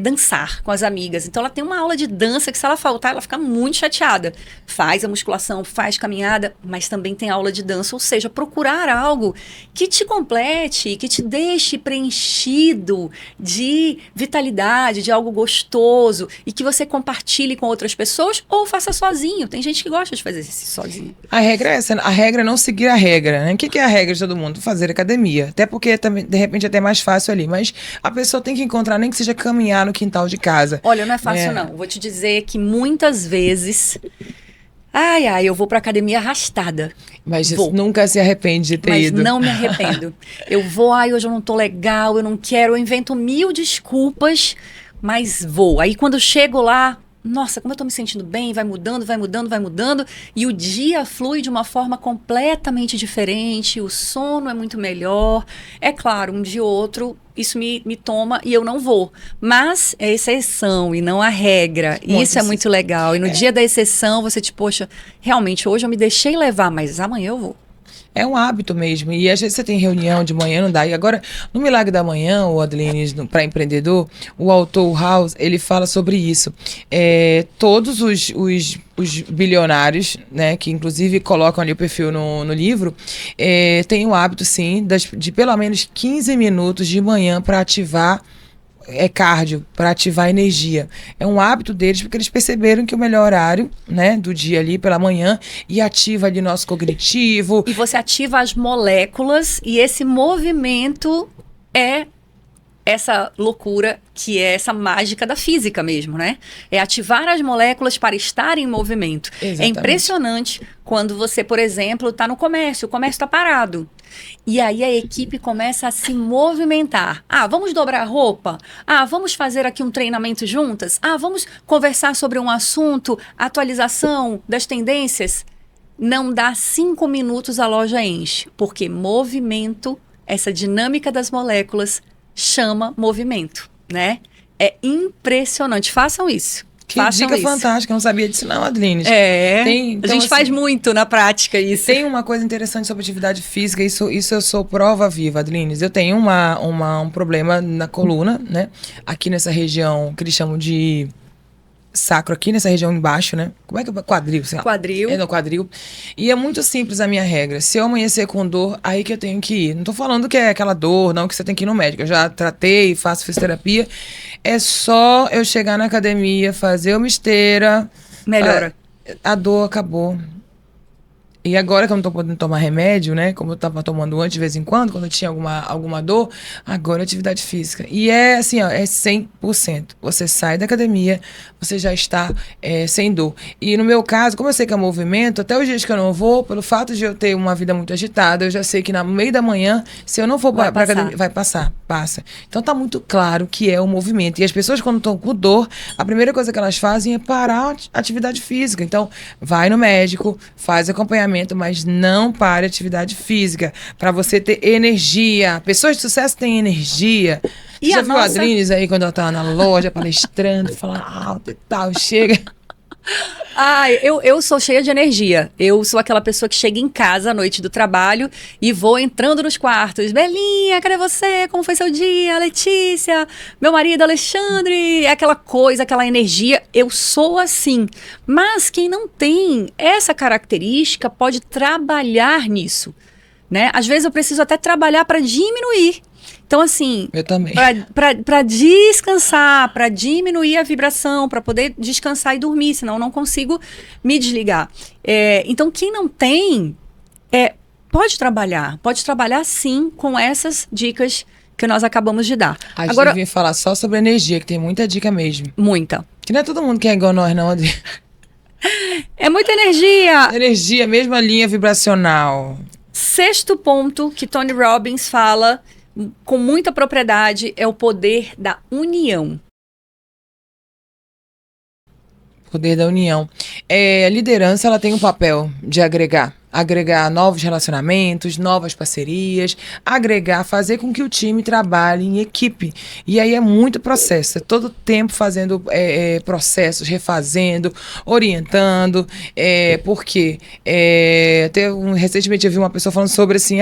Speaker 1: dançar com as amigas. Então ela tem uma aula de dança que se ela faltar, ela fica muito chateada. Faz a musculação, faz caminhada, mas também tem aula de dança. Ou seja, procurar algo que te complete, que te deixe preenchido de vitalidade, de algo gostoso e que você compartilhe com outras pessoas ou faça sozinho. Tem gente que gosta de fazer exercício sozinho.
Speaker 2: A regra é essa, a regra é não seguir a regra, né? O que é a regra de todo mundo? Fazer academia. Até porque, também, de repente, é até mais fácil ali. Mas a pessoa tem que encontrar, nem que seja caminhar no quintal de casa.
Speaker 1: Olha, não é fácil não. Vou te dizer que muitas vezes... eu vou pra academia arrastada.
Speaker 2: Mas nunca se arrepende de ter ido.
Speaker 1: Mas não me arrependo. Eu vou, hoje eu não tô legal, eu não quero, eu invento 1000 desculpas, mas vou. Aí quando eu chego lá, nossa, como eu tô me sentindo bem, vai mudando, vai mudando, vai mudando, e o dia flui de uma forma completamente diferente, o sono é muito melhor. É claro, um dia ou outro, isso me toma e eu não vou. Mas é exceção e não a regra.
Speaker 2: Muito
Speaker 1: Isso é muito legal. E no dia da exceção, você poxa, realmente, hoje eu me deixei levar, mas amanhã eu vou.
Speaker 2: É um hábito mesmo. E às vezes você tem reunião de manhã, não dá. E agora, no Milagre da Manhã, o Adeline, para empreendedor, o autor House, ele fala sobre isso. Todos os bilionários, né, que inclusive colocam ali o perfil no livro, têm o hábito, sim, de pelo menos 15 minutos de manhã para ativar cardio, para ativar energia. É um hábito deles, porque eles perceberam que o melhor horário, né, do dia ali pela manhã, e ativa ali nosso cognitivo.
Speaker 1: E você ativa as moléculas, e esse movimento é essa loucura, que é essa mágica da física mesmo, né? É ativar as moléculas para estar em movimento.
Speaker 2: Exatamente.
Speaker 1: É impressionante quando você, por exemplo, está no comércio, o comércio está parado. E aí a equipe começa a se movimentar. Ah, vamos dobrar a roupa? Ah, vamos fazer aqui um treinamento juntas? Ah, vamos conversar sobre um assunto, atualização das tendências? Não dá 5 minutos, a loja enche. Porque movimento, essa dinâmica das moléculas, chama movimento, né? É impressionante. Façam isso.
Speaker 2: Que dica fantástica, eu não sabia disso não, Adeline.
Speaker 1: Então, a gente faz muito na prática isso.
Speaker 2: Tem uma coisa interessante sobre atividade física, isso eu sou prova viva, Adeline. Eu tenho um problema na coluna, né? Aqui nessa região que eles chamam de sacro, aqui nessa região embaixo, né? Como é que é? Quadril, sei lá.
Speaker 1: Quadril.
Speaker 2: É no quadril. E é muito simples a minha regra. Se eu amanhecer com dor, aí que eu tenho que ir. Não tô falando que é aquela dor, não, que você tem que ir no médico. Eu já tratei, faço fisioterapia. É só eu chegar na academia, fazer uma esteira.
Speaker 1: Melhora.
Speaker 2: A dor acabou. E agora que eu não tô podendo tomar remédio, né? Como eu tava tomando antes de vez em quando eu tinha alguma dor, agora é atividade física. E é assim, ó, é 100%. Você sai da academia, você já está sem dor. E no meu caso, como eu sei que é movimento, até os dias que eu não vou, pelo fato de eu ter uma vida muito agitada, eu já sei que no meio da manhã, se eu não for pra academia, vai passar, passa. Então tá muito claro que é o movimento. E as pessoas, quando estão com dor, a primeira coisa que elas fazem é parar a atividade física. Então, vai no médico, faz acompanhamento, mas não pare a atividade física, para você ter energia. Pessoas de sucesso têm energia.
Speaker 1: E
Speaker 2: já viu a Adrines aí quando ela tava na loja palestrando, falando alto e tal, chega.
Speaker 1: Eu sou cheia de energia. Eu sou aquela pessoa que chega em casa à noite do trabalho e vou entrando nos quartos. Belinha, cadê você? Como foi seu dia? Letícia, meu marido Alexandre. É aquela coisa, aquela energia. Eu sou assim. Mas quem não tem essa característica pode trabalhar nisso, né? Às vezes eu preciso até trabalhar para diminuir. Então, assim,
Speaker 2: eu também.
Speaker 1: Para descansar, para diminuir a vibração, para poder descansar e dormir, senão eu não consigo me desligar. Então, quem não tem, pode trabalhar sim com essas dicas que nós acabamos de dar.
Speaker 2: A gente devia falar só sobre energia, que tem muita dica mesmo.
Speaker 1: Muita.
Speaker 2: Que não é todo mundo que é igual nós, não, Adri.
Speaker 1: É muita energia.
Speaker 2: Energia, mesma linha vibracional.
Speaker 1: 6º ponto que Tony Robbins fala com muita propriedade é o poder da união.
Speaker 2: Poder da união. A liderança, ela tem um papel de agregar novos relacionamentos, novas parcerias, fazer com que o time trabalhe em equipe. E aí é muito processo, é todo tempo fazendo processos, refazendo, orientando, porque recentemente eu vi uma pessoa falando sobre assim,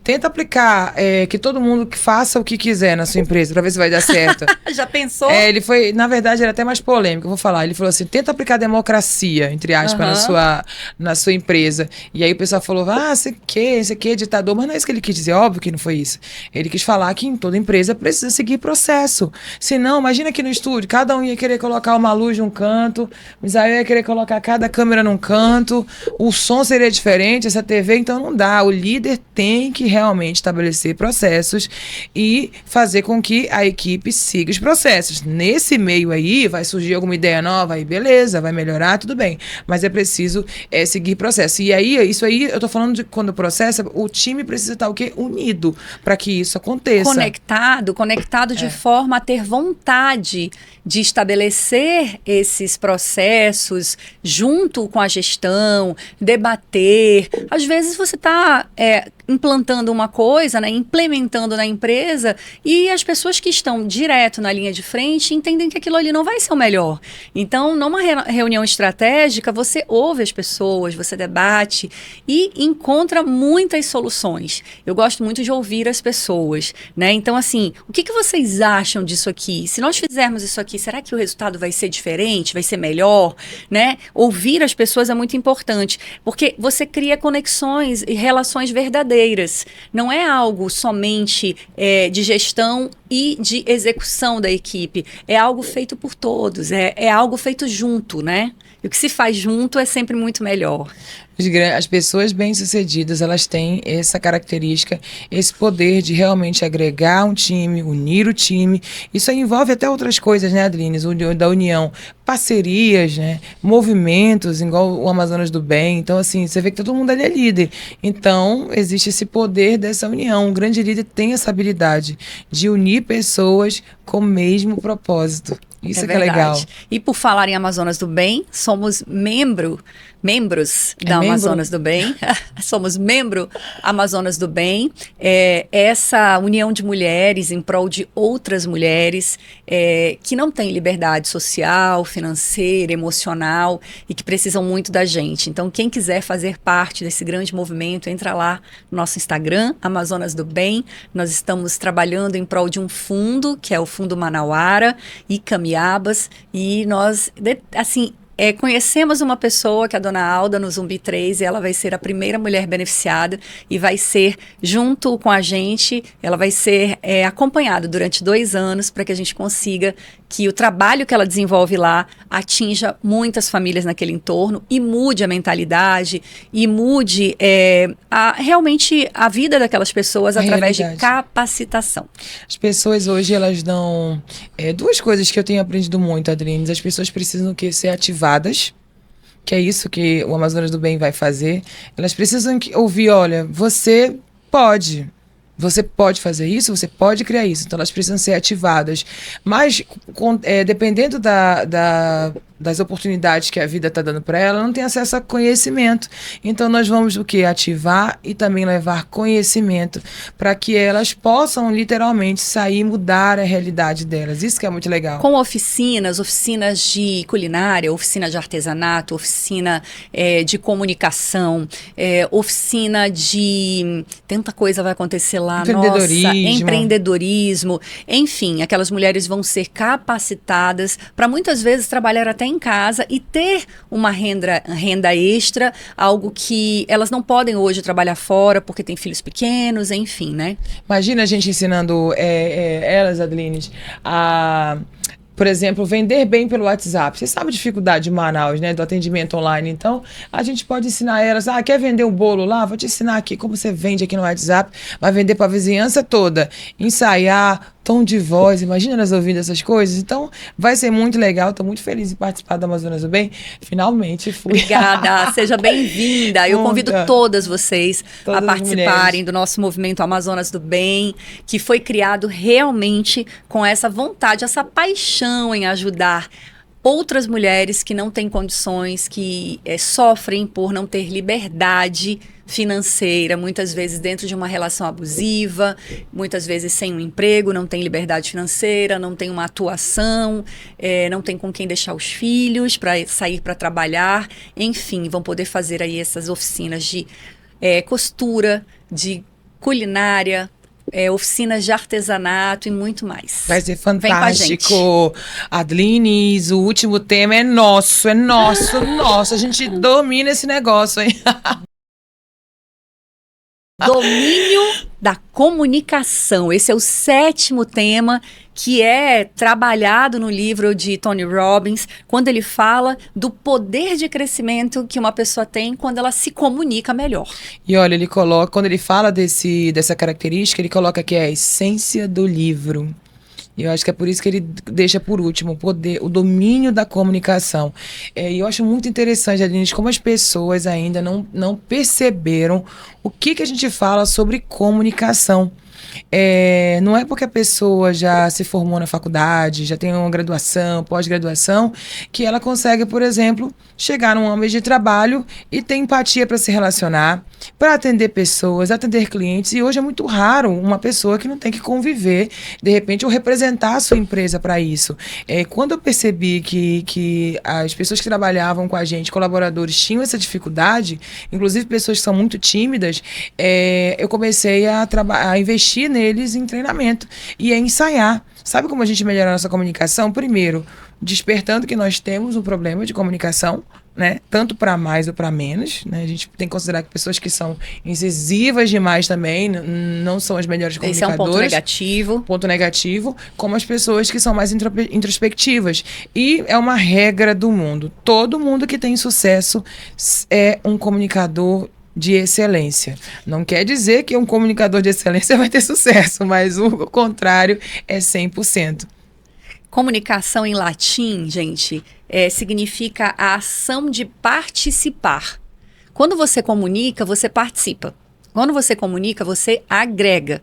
Speaker 2: tenta aplicar que todo mundo que faça o que quiser na sua empresa, para ver se vai dar certo.
Speaker 1: Já pensou?
Speaker 2: Ele foi, na verdade, era até mais polêmico, eu vou falar. Ele falou assim, tenta aplicar democracia, entre aspas, na sua empresa. E aí o pessoal falou, esse aqui é ditador, mas não é isso que ele quis dizer, óbvio que não foi isso. Ele quis falar que em toda empresa precisa seguir processo. Senão, imagina aqui no estúdio, cada um ia querer colocar uma luz num canto, mas aí ia querer colocar cada câmera num canto, o som seria diferente, essa TV, então não dá. O líder tem que realmente estabelecer processos e fazer com que a equipe siga os processos. Nesse meio aí, vai surgir alguma ideia nova, aí beleza, vai melhorar, tudo bem. Mas é preciso seguir processo. E aí, isso aí, eu tô falando de quando o processo, o time precisa estar o quê? Unido, para que isso aconteça.
Speaker 1: Conectado de forma a ter vontade de estabelecer esses processos junto com a gestão, debater. Às vezes você está implantando uma coisa, né, implementando na empresa, e as pessoas que estão direto na linha de frente entendem que aquilo ali não vai ser o melhor. Então, numa reunião estratégica, você ouve as pessoas, você debate e encontra muitas soluções. Eu gosto muito de ouvir as pessoas, né? Então, assim, o que vocês acham disso aqui? Se nós fizermos isso aqui, será que o resultado vai ser diferente? Vai ser melhor? Né? Ouvir as pessoas é muito importante, porque você cria conexões e relações verdadeiras. Não é algo somente de gestão e de execução da equipe. É algo feito por todos, é algo feito junto, né? E o que se faz junto é sempre muito melhor.
Speaker 2: As pessoas bem-sucedidas, elas têm essa característica, esse poder de realmente agregar um time, unir o time. Isso aí envolve até outras coisas, né, Adrines? Da união, parcerias, né? Movimentos, igual o Amazonas do Bem. Então, assim, você vê que todo mundo ali é líder. Então, existe esse poder dessa união. Um grande líder tem essa habilidade de unir pessoas com o mesmo propósito. Isso que é legal.
Speaker 1: E por falar em Amazonas do Bem, somos membros da Amazonas do Bem. Somos membro Amazonas do Bem. Essa união de mulheres em prol de outras mulheres que não têm liberdade social, financeira, emocional e que precisam muito da gente. Então, quem quiser fazer parte desse grande movimento, entra lá no nosso Instagram, Amazonas do Bem. Nós estamos trabalhando em prol de um fundo, que é o Fundo Manauara e Camiabas, e nós, assim, conhecemos uma pessoa, que é a dona Alda, no Zumbi 3, e ela vai ser a primeira mulher beneficiada e vai ser, junto com a gente, ela vai ser acompanhada durante 2 anos para que a gente consiga que o trabalho que ela desenvolve lá atinja muitas famílias naquele entorno e mude a mentalidade e mude realmente a vida daquelas pessoas através de capacitação.
Speaker 2: As pessoas hoje, elas dão 2 coisas que eu tenho aprendido muito, Adrines. As pessoas precisam ser ativadas, que é isso que o Amazonas do Bem vai fazer. Elas precisam ouvir, olha, você pode fazer isso, você pode criar isso. Então, elas precisam ser ativadas. Mas, dependendo das oportunidades que a vida está dando para ela não tem acesso a conhecimento. Então, nós vamos o quê? Ativar e também levar conhecimento para que elas possam, literalmente, sair e mudar a realidade delas. Isso que é muito legal.
Speaker 1: Com oficinas de culinária, oficina de artesanato, oficina de comunicação, oficina de... Tanta coisa vai acontecer lá. Empreendedorismo. Enfim, aquelas mulheres vão ser capacitadas para muitas vezes trabalhar até em casa e ter uma renda extra, algo que elas não podem hoje trabalhar fora porque tem filhos pequenos, enfim, né?
Speaker 2: Imagina a gente ensinando elas, Adlines, a... Por exemplo, vender bem pelo WhatsApp. Você sabe a dificuldade de Manaus, né? Do atendimento online. Então, a gente pode ensinar elas. Quer vender um bolo lá? Vou te ensinar aqui como você vende aqui no WhatsApp. Vai vender para a vizinhança toda. Ensaiar, tom de voz. Imagina elas ouvindo essas coisas. Então, vai ser muito legal. Estou muito feliz em participar do Amazonas do Bem. Finalmente fui.
Speaker 1: Obrigada. Seja bem-vinda. Eu convido todas vocês a participarem do nosso movimento Amazonas do Bem, que foi criado realmente com essa vontade, essa paixão em ajudar outras mulheres que não têm condições, que sofrem por não ter liberdade financeira, muitas vezes dentro de uma relação abusiva, muitas vezes sem um emprego, não tem liberdade financeira, não tem uma atuação, não tem com quem deixar os filhos para sair para trabalhar, enfim, vão poder fazer aí essas oficinas de costura, de culinária, oficinas de artesanato e muito mais.
Speaker 2: Vai ser fantástico. Adlines, o último tema é nosso. A gente domina esse negócio, hein?
Speaker 1: Domínio da comunicação. Esse é o 7º tema que é trabalhado no livro de Tony Robbins, quando ele fala do poder de crescimento que uma pessoa tem quando ela se comunica melhor.
Speaker 2: E olha, ele coloca, quando ele fala dessa característica, ele coloca que é a essência do livro. E eu acho que é por isso que ele deixa por último o domínio da comunicação. E eu acho muito interessante, Adrines, como as pessoas ainda não perceberam o que a gente fala sobre comunicação. não é porque a pessoa já se formou na faculdade, já tem uma graduação, pós-graduação, que ela consegue, por exemplo, chegar num ambiente de trabalho e ter empatia para se relacionar, para atender pessoas, atender clientes. E hoje é muito raro uma pessoa que não tem que conviver, de repente, ou representar a sua empresa para isso. Quando eu percebi que as pessoas que trabalhavam com a gente, colaboradores, tinham essa dificuldade, inclusive pessoas que são muito tímidas, eu comecei a investir neles em treinamento e a ensaiar. Sabe como a gente melhora a nossa comunicação? Primeiro, despertando que nós temos um problema de comunicação, né? Tanto para mais ou para menos, né? A gente tem que considerar que pessoas que são incisivas demais também não são as melhores comunicadoras.
Speaker 1: Esse é um ponto negativo.
Speaker 2: Ponto negativo, como as pessoas que são mais introspectivas. E é uma regra do mundo. Todo mundo que tem sucesso é um comunicador de excelência. Não quer dizer que um comunicador de excelência vai ter sucesso, mas o contrário é 100%.
Speaker 1: Comunicação em latim, gente, significa a ação de participar. Quando você comunica, você participa. Quando você comunica, você agrega.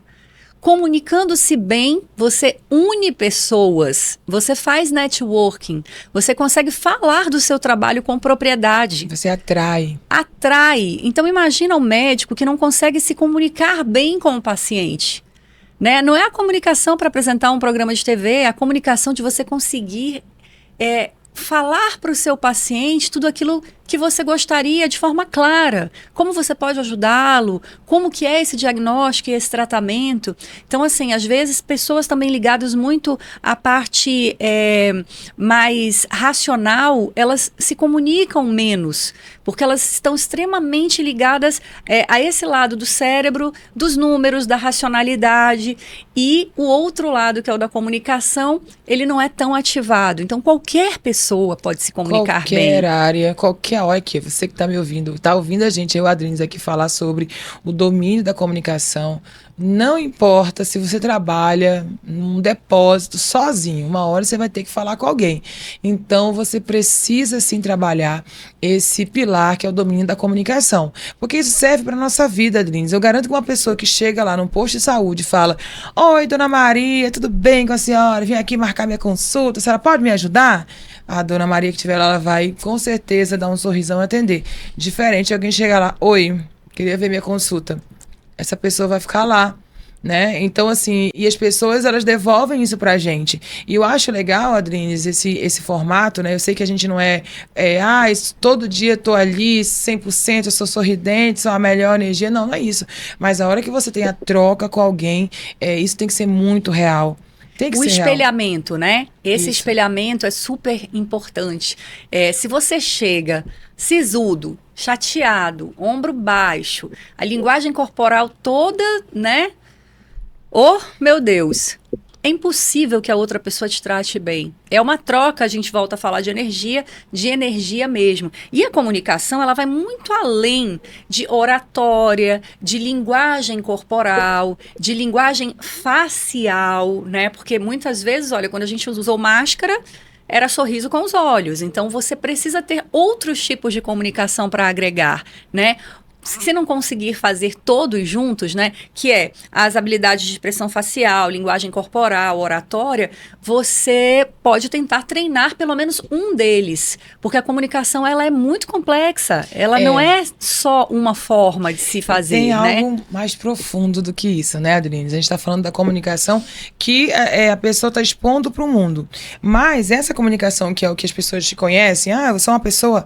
Speaker 1: Comunicando-se bem, você une pessoas, você faz networking, você consegue falar do seu trabalho com propriedade.
Speaker 2: Você atrai.
Speaker 1: Atrai. Então imagina um médico que não consegue se comunicar bem com o paciente. Né? Não é a comunicação para apresentar um programa de TV, é a comunicação de você conseguir falar para o seu paciente tudo aquilo que você gostaria de forma clara. Como você pode ajudá-lo, como que é esse diagnóstico e esse tratamento. Então, assim, às vezes, pessoas também ligadas muito à parte mais racional, elas se comunicam menos, porque elas estão extremamente ligadas a esse lado do cérebro, dos números, da racionalidade, e o outro lado, que é o da comunicação, ele não é tão ativado. Então, qualquer pessoa pode se comunicar bem.
Speaker 2: Qualquer área, qualquer hora aqui, você que está me ouvindo, está ouvindo a gente, eu, Adrines, aqui falar sobre o domínio da comunicação. Não importa se você trabalha num depósito sozinho, uma hora você vai ter que falar com alguém. Então, você precisa, sim, trabalhar esse pilar que é o domínio da comunicação. Porque isso serve para a nossa vida, Adrines. Eu garanto que uma pessoa que chega lá num posto de saúde e fala: oi, dona Maria, tudo bem com a senhora? Vim aqui marcar minha consulta, a senhora pode me ajudar? A dona Maria que estiver lá, ela vai com certeza dar um sorrisão e atender. Diferente, alguém chega lá: oi, queria ver minha consulta. Essa pessoa vai ficar lá, né? Então, assim, e as pessoas, elas devolvem isso pra gente. E eu acho legal, Adrines, esse formato, né? Eu sei que a gente não todo dia tô ali 100%, eu sou sorridente, sou a melhor energia. Não, não é isso. Mas a hora que você tem a troca com alguém, isso tem que ser muito real. Tem que
Speaker 1: o
Speaker 2: ser
Speaker 1: espelhamento,
Speaker 2: real.
Speaker 1: Né? Esse
Speaker 2: Isso.
Speaker 1: espelhamento é super importante. Se você chega sisudo, chateado, ombro baixo, a linguagem corporal toda, né? Oh, meu Deus! É impossível que a outra pessoa te trate bem. É uma troca, a gente volta a falar de energia mesmo. E a comunicação, ela vai muito além de oratória, de linguagem corporal, de linguagem facial, né? Porque muitas vezes, olha, quando a gente usou máscara, era sorriso com os olhos. Então, você precisa ter outros tipos de comunicação para agregar, né? Se não conseguir fazer todos juntos, né, que é as habilidades de expressão facial, linguagem corporal, oratória, você pode tentar treinar pelo menos um deles, porque a comunicação, ela é muito complexa, ela não é só uma forma de se fazer,
Speaker 2: tem
Speaker 1: né?
Speaker 2: algo mais profundo do que isso, né, Adrines? A gente está falando da comunicação que a pessoa está expondo para o mundo, mas essa comunicação que é o que as pessoas te conhecem, eu sou uma pessoa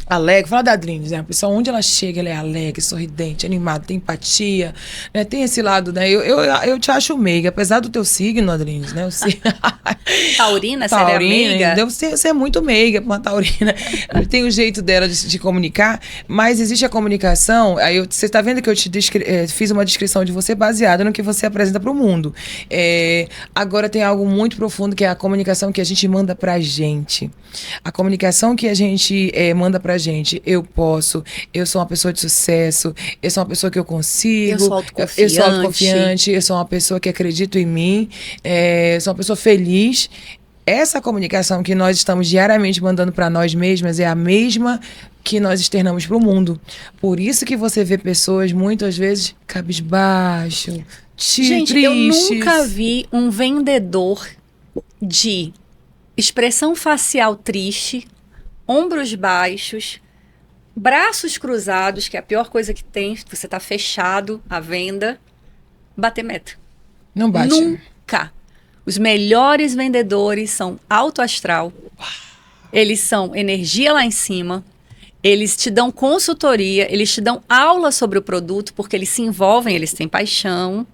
Speaker 2: alegre, fala da Adrines, né? A pessoa, onde ela chega, ela é alegre, sorridente, animada, tem empatia, né? Tem esse lado, né? Eu te acho meiga, apesar do teu signo, Adrines, né?
Speaker 1: Taurina, seria meiga?
Speaker 2: Você é muito meiga pra uma taurina. Tem o jeito dela de comunicar, mas existe a comunicação, aí você tá vendo que eu te fiz uma descrição de você baseada no que você apresenta pro mundo. Agora tem algo muito profundo, que é a comunicação que a gente manda pra gente. A comunicação que a gente manda pra gente: eu posso, eu sou uma pessoa de sucesso, eu sou uma pessoa que eu consigo,
Speaker 1: eu sou autoconfiante,
Speaker 2: eu sou uma pessoa que acredito em mim, eu sou uma pessoa feliz. Essa comunicação que nós estamos diariamente mandando para nós mesmas é a mesma que nós externamos para o mundo. Por isso que você vê pessoas muitas vezes cabisbaixo,
Speaker 1: Gente,
Speaker 2: tristes.
Speaker 1: eu nunca vi um vendedor de expressão facial triste, ombros baixos, braços cruzados, que é a pior coisa que tem, você tá fechado à venda, bater meta.
Speaker 2: Não bate.
Speaker 1: Nunca. Os melhores vendedores são alto astral, eles são energia lá em cima, eles te dão consultoria, eles te dão aula sobre o produto, porque eles se envolvem, eles têm paixão,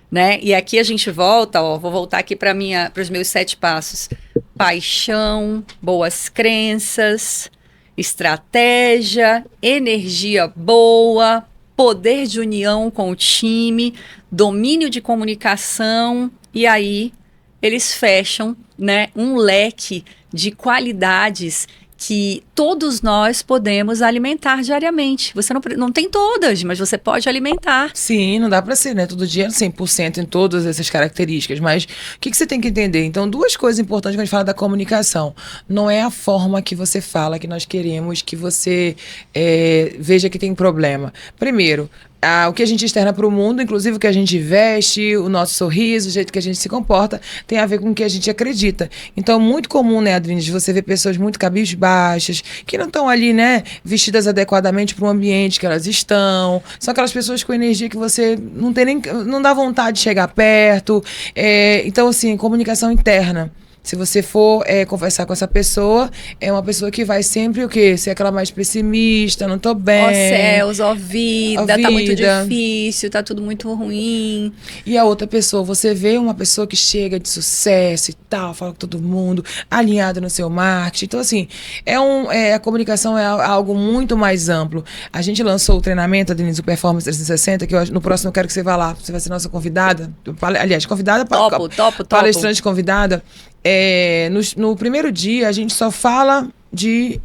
Speaker 1: né? E aqui a gente volta, ó, vou voltar aqui para os meus 7 passos. Paixão, boas crenças, estratégia, energia boa, poder de união com o time, domínio de comunicação, e aí eles fecham, né, um leque de qualidades que todos nós podemos alimentar diariamente. Você não tem todas, mas você pode alimentar.
Speaker 2: Sim, não dá para ser, né? Todo dia 100% em todas essas características. Mas o que você tem que entender? Então, 2 coisas importantes quando a gente fala da comunicação. Não é a forma que você fala que nós queremos que você veja que tem problema. Primeiro, o que a gente externa para o mundo, inclusive o que a gente veste, o nosso sorriso, o jeito que a gente se comporta, tem a ver com o que a gente acredita. Então, é muito comum, né, Adrine, de você ver pessoas muito cabisbaixas, que não estão ali, né, vestidas adequadamente para o ambiente que elas estão. São aquelas pessoas com energia que você não dá vontade de chegar perto. Então, assim, comunicação interna. Se você for conversar com essa pessoa, é uma pessoa que vai sempre o quê? Ser aquela mais pessimista, não tô bem.
Speaker 1: Ó céus, ó vida, tá muito difícil, tá tudo muito ruim.
Speaker 2: E a outra pessoa, você vê uma pessoa que chega de sucesso e tal, fala com todo mundo, alinhada no seu marketing. Então, assim, a comunicação é algo muito mais amplo. A gente lançou o treinamento, Denise, o Performance 360, que no próximo eu quero que você vá lá. Você vai ser nossa convidada. Aliás, convidada para palestrante convidada. No primeiro dia, a gente só fala de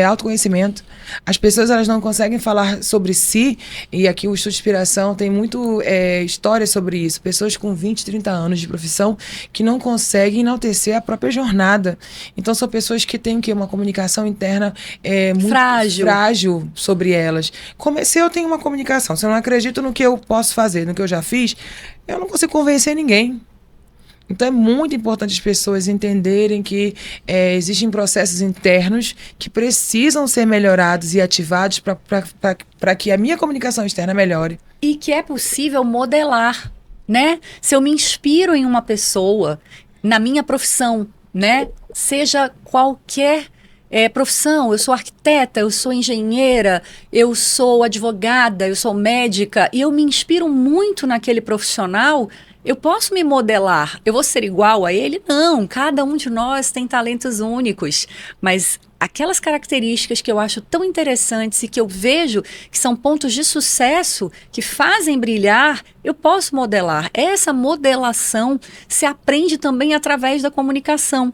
Speaker 2: autoconhecimento. As pessoas elas não conseguem falar sobre si, e aqui o Estudo de Inspiração tem muito história sobre isso. Pessoas com 20, 30 anos de profissão que não conseguem enaltecer a própria jornada. Então, são pessoas que têm uma comunicação interna muito frágil sobre elas. Se eu tenho uma comunicação, se eu não acredito no que eu posso fazer, no que eu já fiz, eu não consigo convencer ninguém. Então é muito importante as pessoas entenderem que existem processos internos que precisam ser melhorados e ativados para que a minha comunicação externa melhore.
Speaker 1: E que é possível modelar, né? Se eu me inspiro em uma pessoa, na minha profissão, né? Seja qualquer profissão, eu sou arquiteta, eu sou engenheira, eu sou advogada, eu sou médica, e eu me inspiro muito naquele profissional. Eu posso me modelar, eu vou ser igual a ele? Não, cada um de nós tem talentos únicos, mas aquelas características que eu acho tão interessantes e que eu vejo que são pontos de sucesso, que fazem brilhar, eu posso modelar. Essa modelação se aprende também através da comunicação.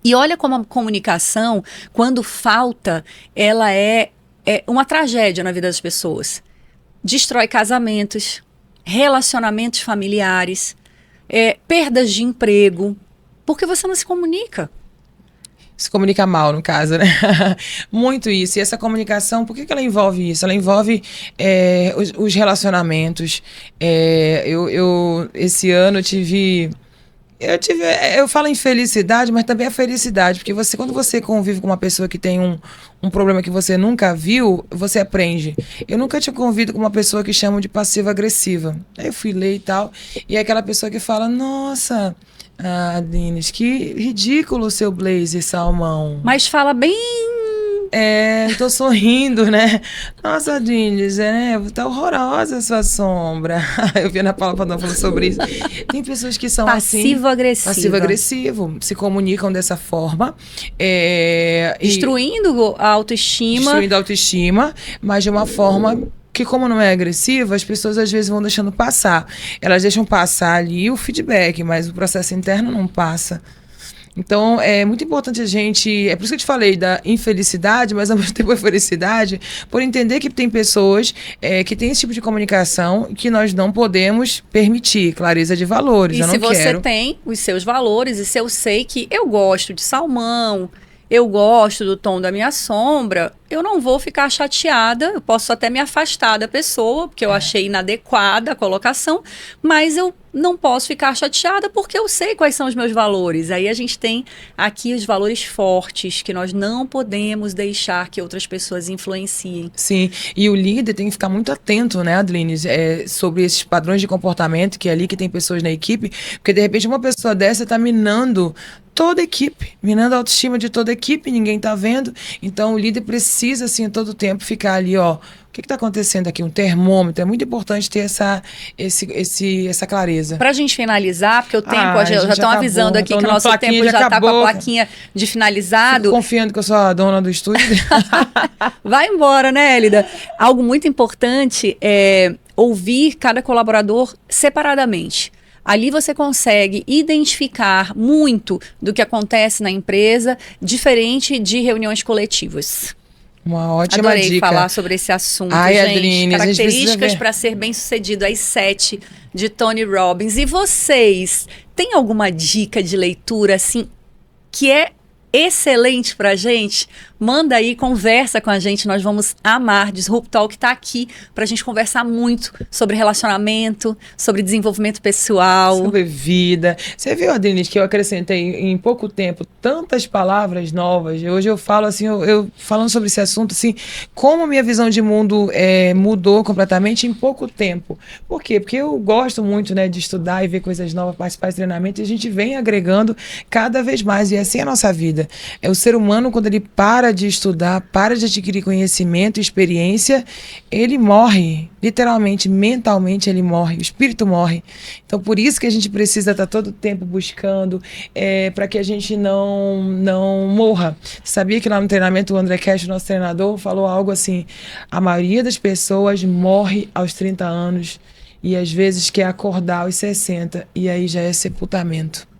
Speaker 1: E olha como a comunicação, quando falta, ela é uma tragédia na vida das pessoas. Destrói casamentos, relacionamentos familiares, perdas de emprego, porque você não se comunica.
Speaker 2: Se comunica mal, no caso, né? Muito isso. E essa comunicação, por que ela envolve isso? Ela envolve os relacionamentos. Esse ano eu falo em felicidade, mas também a felicidade, porque quando você convive com uma pessoa que tem um problema que você nunca viu, você aprende. Eu nunca tinha convivido com uma pessoa que chamam de passiva-agressiva. Aí eu fui ler e tal, e é aquela pessoa que fala, nossa, Dines, que ridículo o seu blazer salmão.
Speaker 1: Mas fala bem...
Speaker 2: tô sorrindo, né? Nossa, Dines, tá horrorosa a sua sombra. Eu vi a Ana Paula falando sobre isso. Tem pessoas que são passivo-agressivo, se comunicam dessa forma.
Speaker 1: Destruindo a autoestima.
Speaker 2: Mas de uma forma que, como não é agressiva, as pessoas às vezes vão deixando passar. Elas deixam passar ali o feedback, mas o processo interno não passa. Então, é muito importante a gente... É por isso que eu te falei da infelicidade, mas ao mesmo tempo a felicidade, por entender que tem pessoas que têm esse tipo de comunicação que nós não podemos permitir. Clareza de valores,
Speaker 1: e se você tem os seus valores, e se eu sei que eu gosto de salmão, eu gosto do tom da minha sombra, eu não vou ficar chateada, eu posso até me afastar da pessoa, porque eu achei inadequada a colocação, mas eu não posso ficar chateada porque eu sei quais são os meus valores. Aí a gente tem aqui os valores fortes, que nós não podemos deixar que outras pessoas influenciem.
Speaker 2: Sim, e o líder tem que ficar muito atento, né, Adlines, sobre esses padrões de comportamento, que é ali que tem pessoas na equipe, porque de repente uma pessoa dessa está minando toda a equipe, minando a autoestima de toda a equipe, ninguém tá vendo. Então o líder precisa, assim, a todo tempo ficar ali, ó, o que está acontecendo aqui? Um termômetro. É muito importante ter essa clareza.
Speaker 1: Pra gente finalizar, porque o tempo, já estão avisando aqui que o nosso tempo já está com a plaquinha de finalizado.
Speaker 2: Fico confiando que eu sou a dona do estúdio.
Speaker 1: Vai embora, né, Elida? Algo muito importante é ouvir cada colaborador separadamente. Ali você consegue identificar muito do que acontece na empresa, diferente de reuniões coletivas.
Speaker 2: Uma ótima
Speaker 1: Adorei
Speaker 2: dica.
Speaker 1: falar sobre esse assunto,
Speaker 2: Ai,
Speaker 1: gente.
Speaker 2: Adrines,
Speaker 1: Características para ser bem-sucedido, às 7, de Tony Robbins. E vocês, tem alguma dica de leitura, assim, que é excelente pra gente? Manda aí, conversa com a gente, nós vamos amar. Disrupt Talk tá aqui pra gente conversar muito sobre relacionamento, sobre desenvolvimento pessoal.
Speaker 2: Sobre vida. Você viu, Adrines, que eu acrescentei em pouco tempo tantas palavras novas. Hoje eu falo assim, eu falando sobre esse assunto, assim, como minha visão de mundo mudou completamente em pouco tempo. Por quê? Porque eu gosto muito, né, de estudar e ver coisas novas, participar de treinamento, e a gente vem agregando cada vez mais, e assim é a nossa vida. É o ser humano, quando ele para de estudar, para de adquirir conhecimento e experiência, ele morre, literalmente, mentalmente ele morre, o espírito morre. Então, por isso que a gente precisa estar todo o tempo buscando, para que a gente não morra. Sabia que lá no treinamento o André Cash, nosso treinador, falou algo assim: a maioria das pessoas morre aos 30 anos e às vezes quer acordar aos 60, e aí já é sepultamento.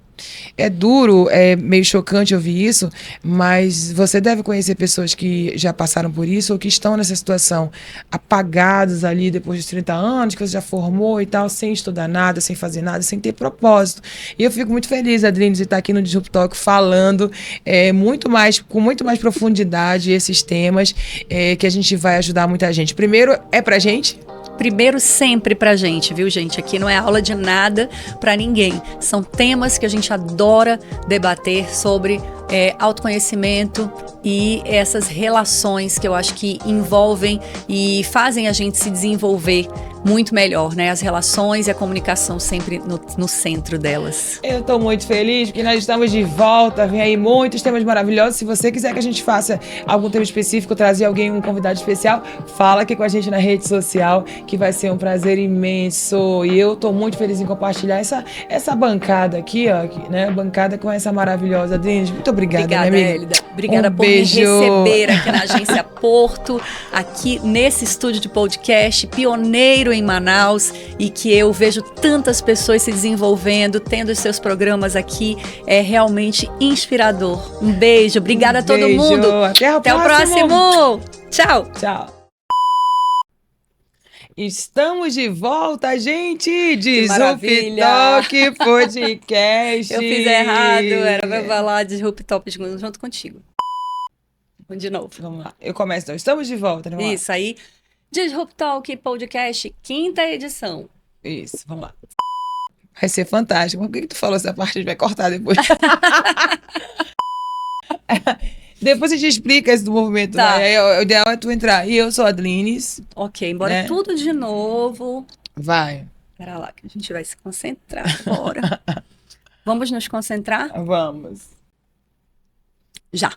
Speaker 2: É duro, é meio chocante ouvir isso, mas você deve conhecer pessoas que já passaram por isso ou que estão nessa situação, apagados ali depois dos 30 anos, que você já formou e tal, sem estudar nada, sem fazer nada, sem ter propósito. E eu fico muito feliz, Adrines, de estar aqui no Disrupt Talk falando com muito mais profundidade esses temas, que a gente vai ajudar muita gente. Primeiro, é pra gente.
Speaker 1: Primeiro sempre pra gente, viu, gente? Aqui não é aula de nada pra ninguém. São temas que a gente adora debater sobre autoconhecimento e essas relações que eu acho que envolvem e fazem a gente se desenvolver muito melhor, né? As relações e a comunicação sempre no centro delas.
Speaker 2: Eu estou muito feliz porque nós estamos de volta, vem aí muitos temas maravilhosos. Se você quiser que a gente faça algum tema específico, trazer alguém, um convidado especial, fala aqui com a gente na rede social, que vai ser um prazer imenso. E eu estou muito feliz em compartilhar essa bancada aqui, ó, né? Bancada com essa maravilhosa Adrines. Muito obrigada,
Speaker 1: minha amiga.
Speaker 2: Elida.
Speaker 1: Obrigada por
Speaker 2: beijo.
Speaker 1: me receber aqui na Agência Porto, aqui nesse estúdio de podcast, pioneiro em Manaus, e que eu vejo tantas pessoas se desenvolvendo, tendo os seus programas aqui, é realmente inspirador. Um beijo, obrigada a todo mundo.
Speaker 2: Até
Speaker 1: o próximo. Tchau.
Speaker 2: Tchau. Estamos de volta, gente! Disrupt Talk Podcast.
Speaker 1: Eu fiz errado, era pra falar Disrupt Talk junto contigo. Vamos de novo.
Speaker 2: Vamos lá, eu começo então. Estamos de volta, né?
Speaker 1: Isso aí. Disrupt Talk Podcast, 5ª edição.
Speaker 2: Isso, vamos lá. Vai ser fantástico. Por que tu falou essa parte? A gente vai cortar depois. Depois a gente explica esse do movimento.
Speaker 1: Tá.
Speaker 2: Né? O ideal é tu entrar. E eu sou a Adlines.
Speaker 1: Ok, bora tudo de novo.
Speaker 2: Vai.
Speaker 1: Pera lá, que a gente vai se concentrar agora. Vamos nos concentrar?
Speaker 2: Vamos.
Speaker 1: Já.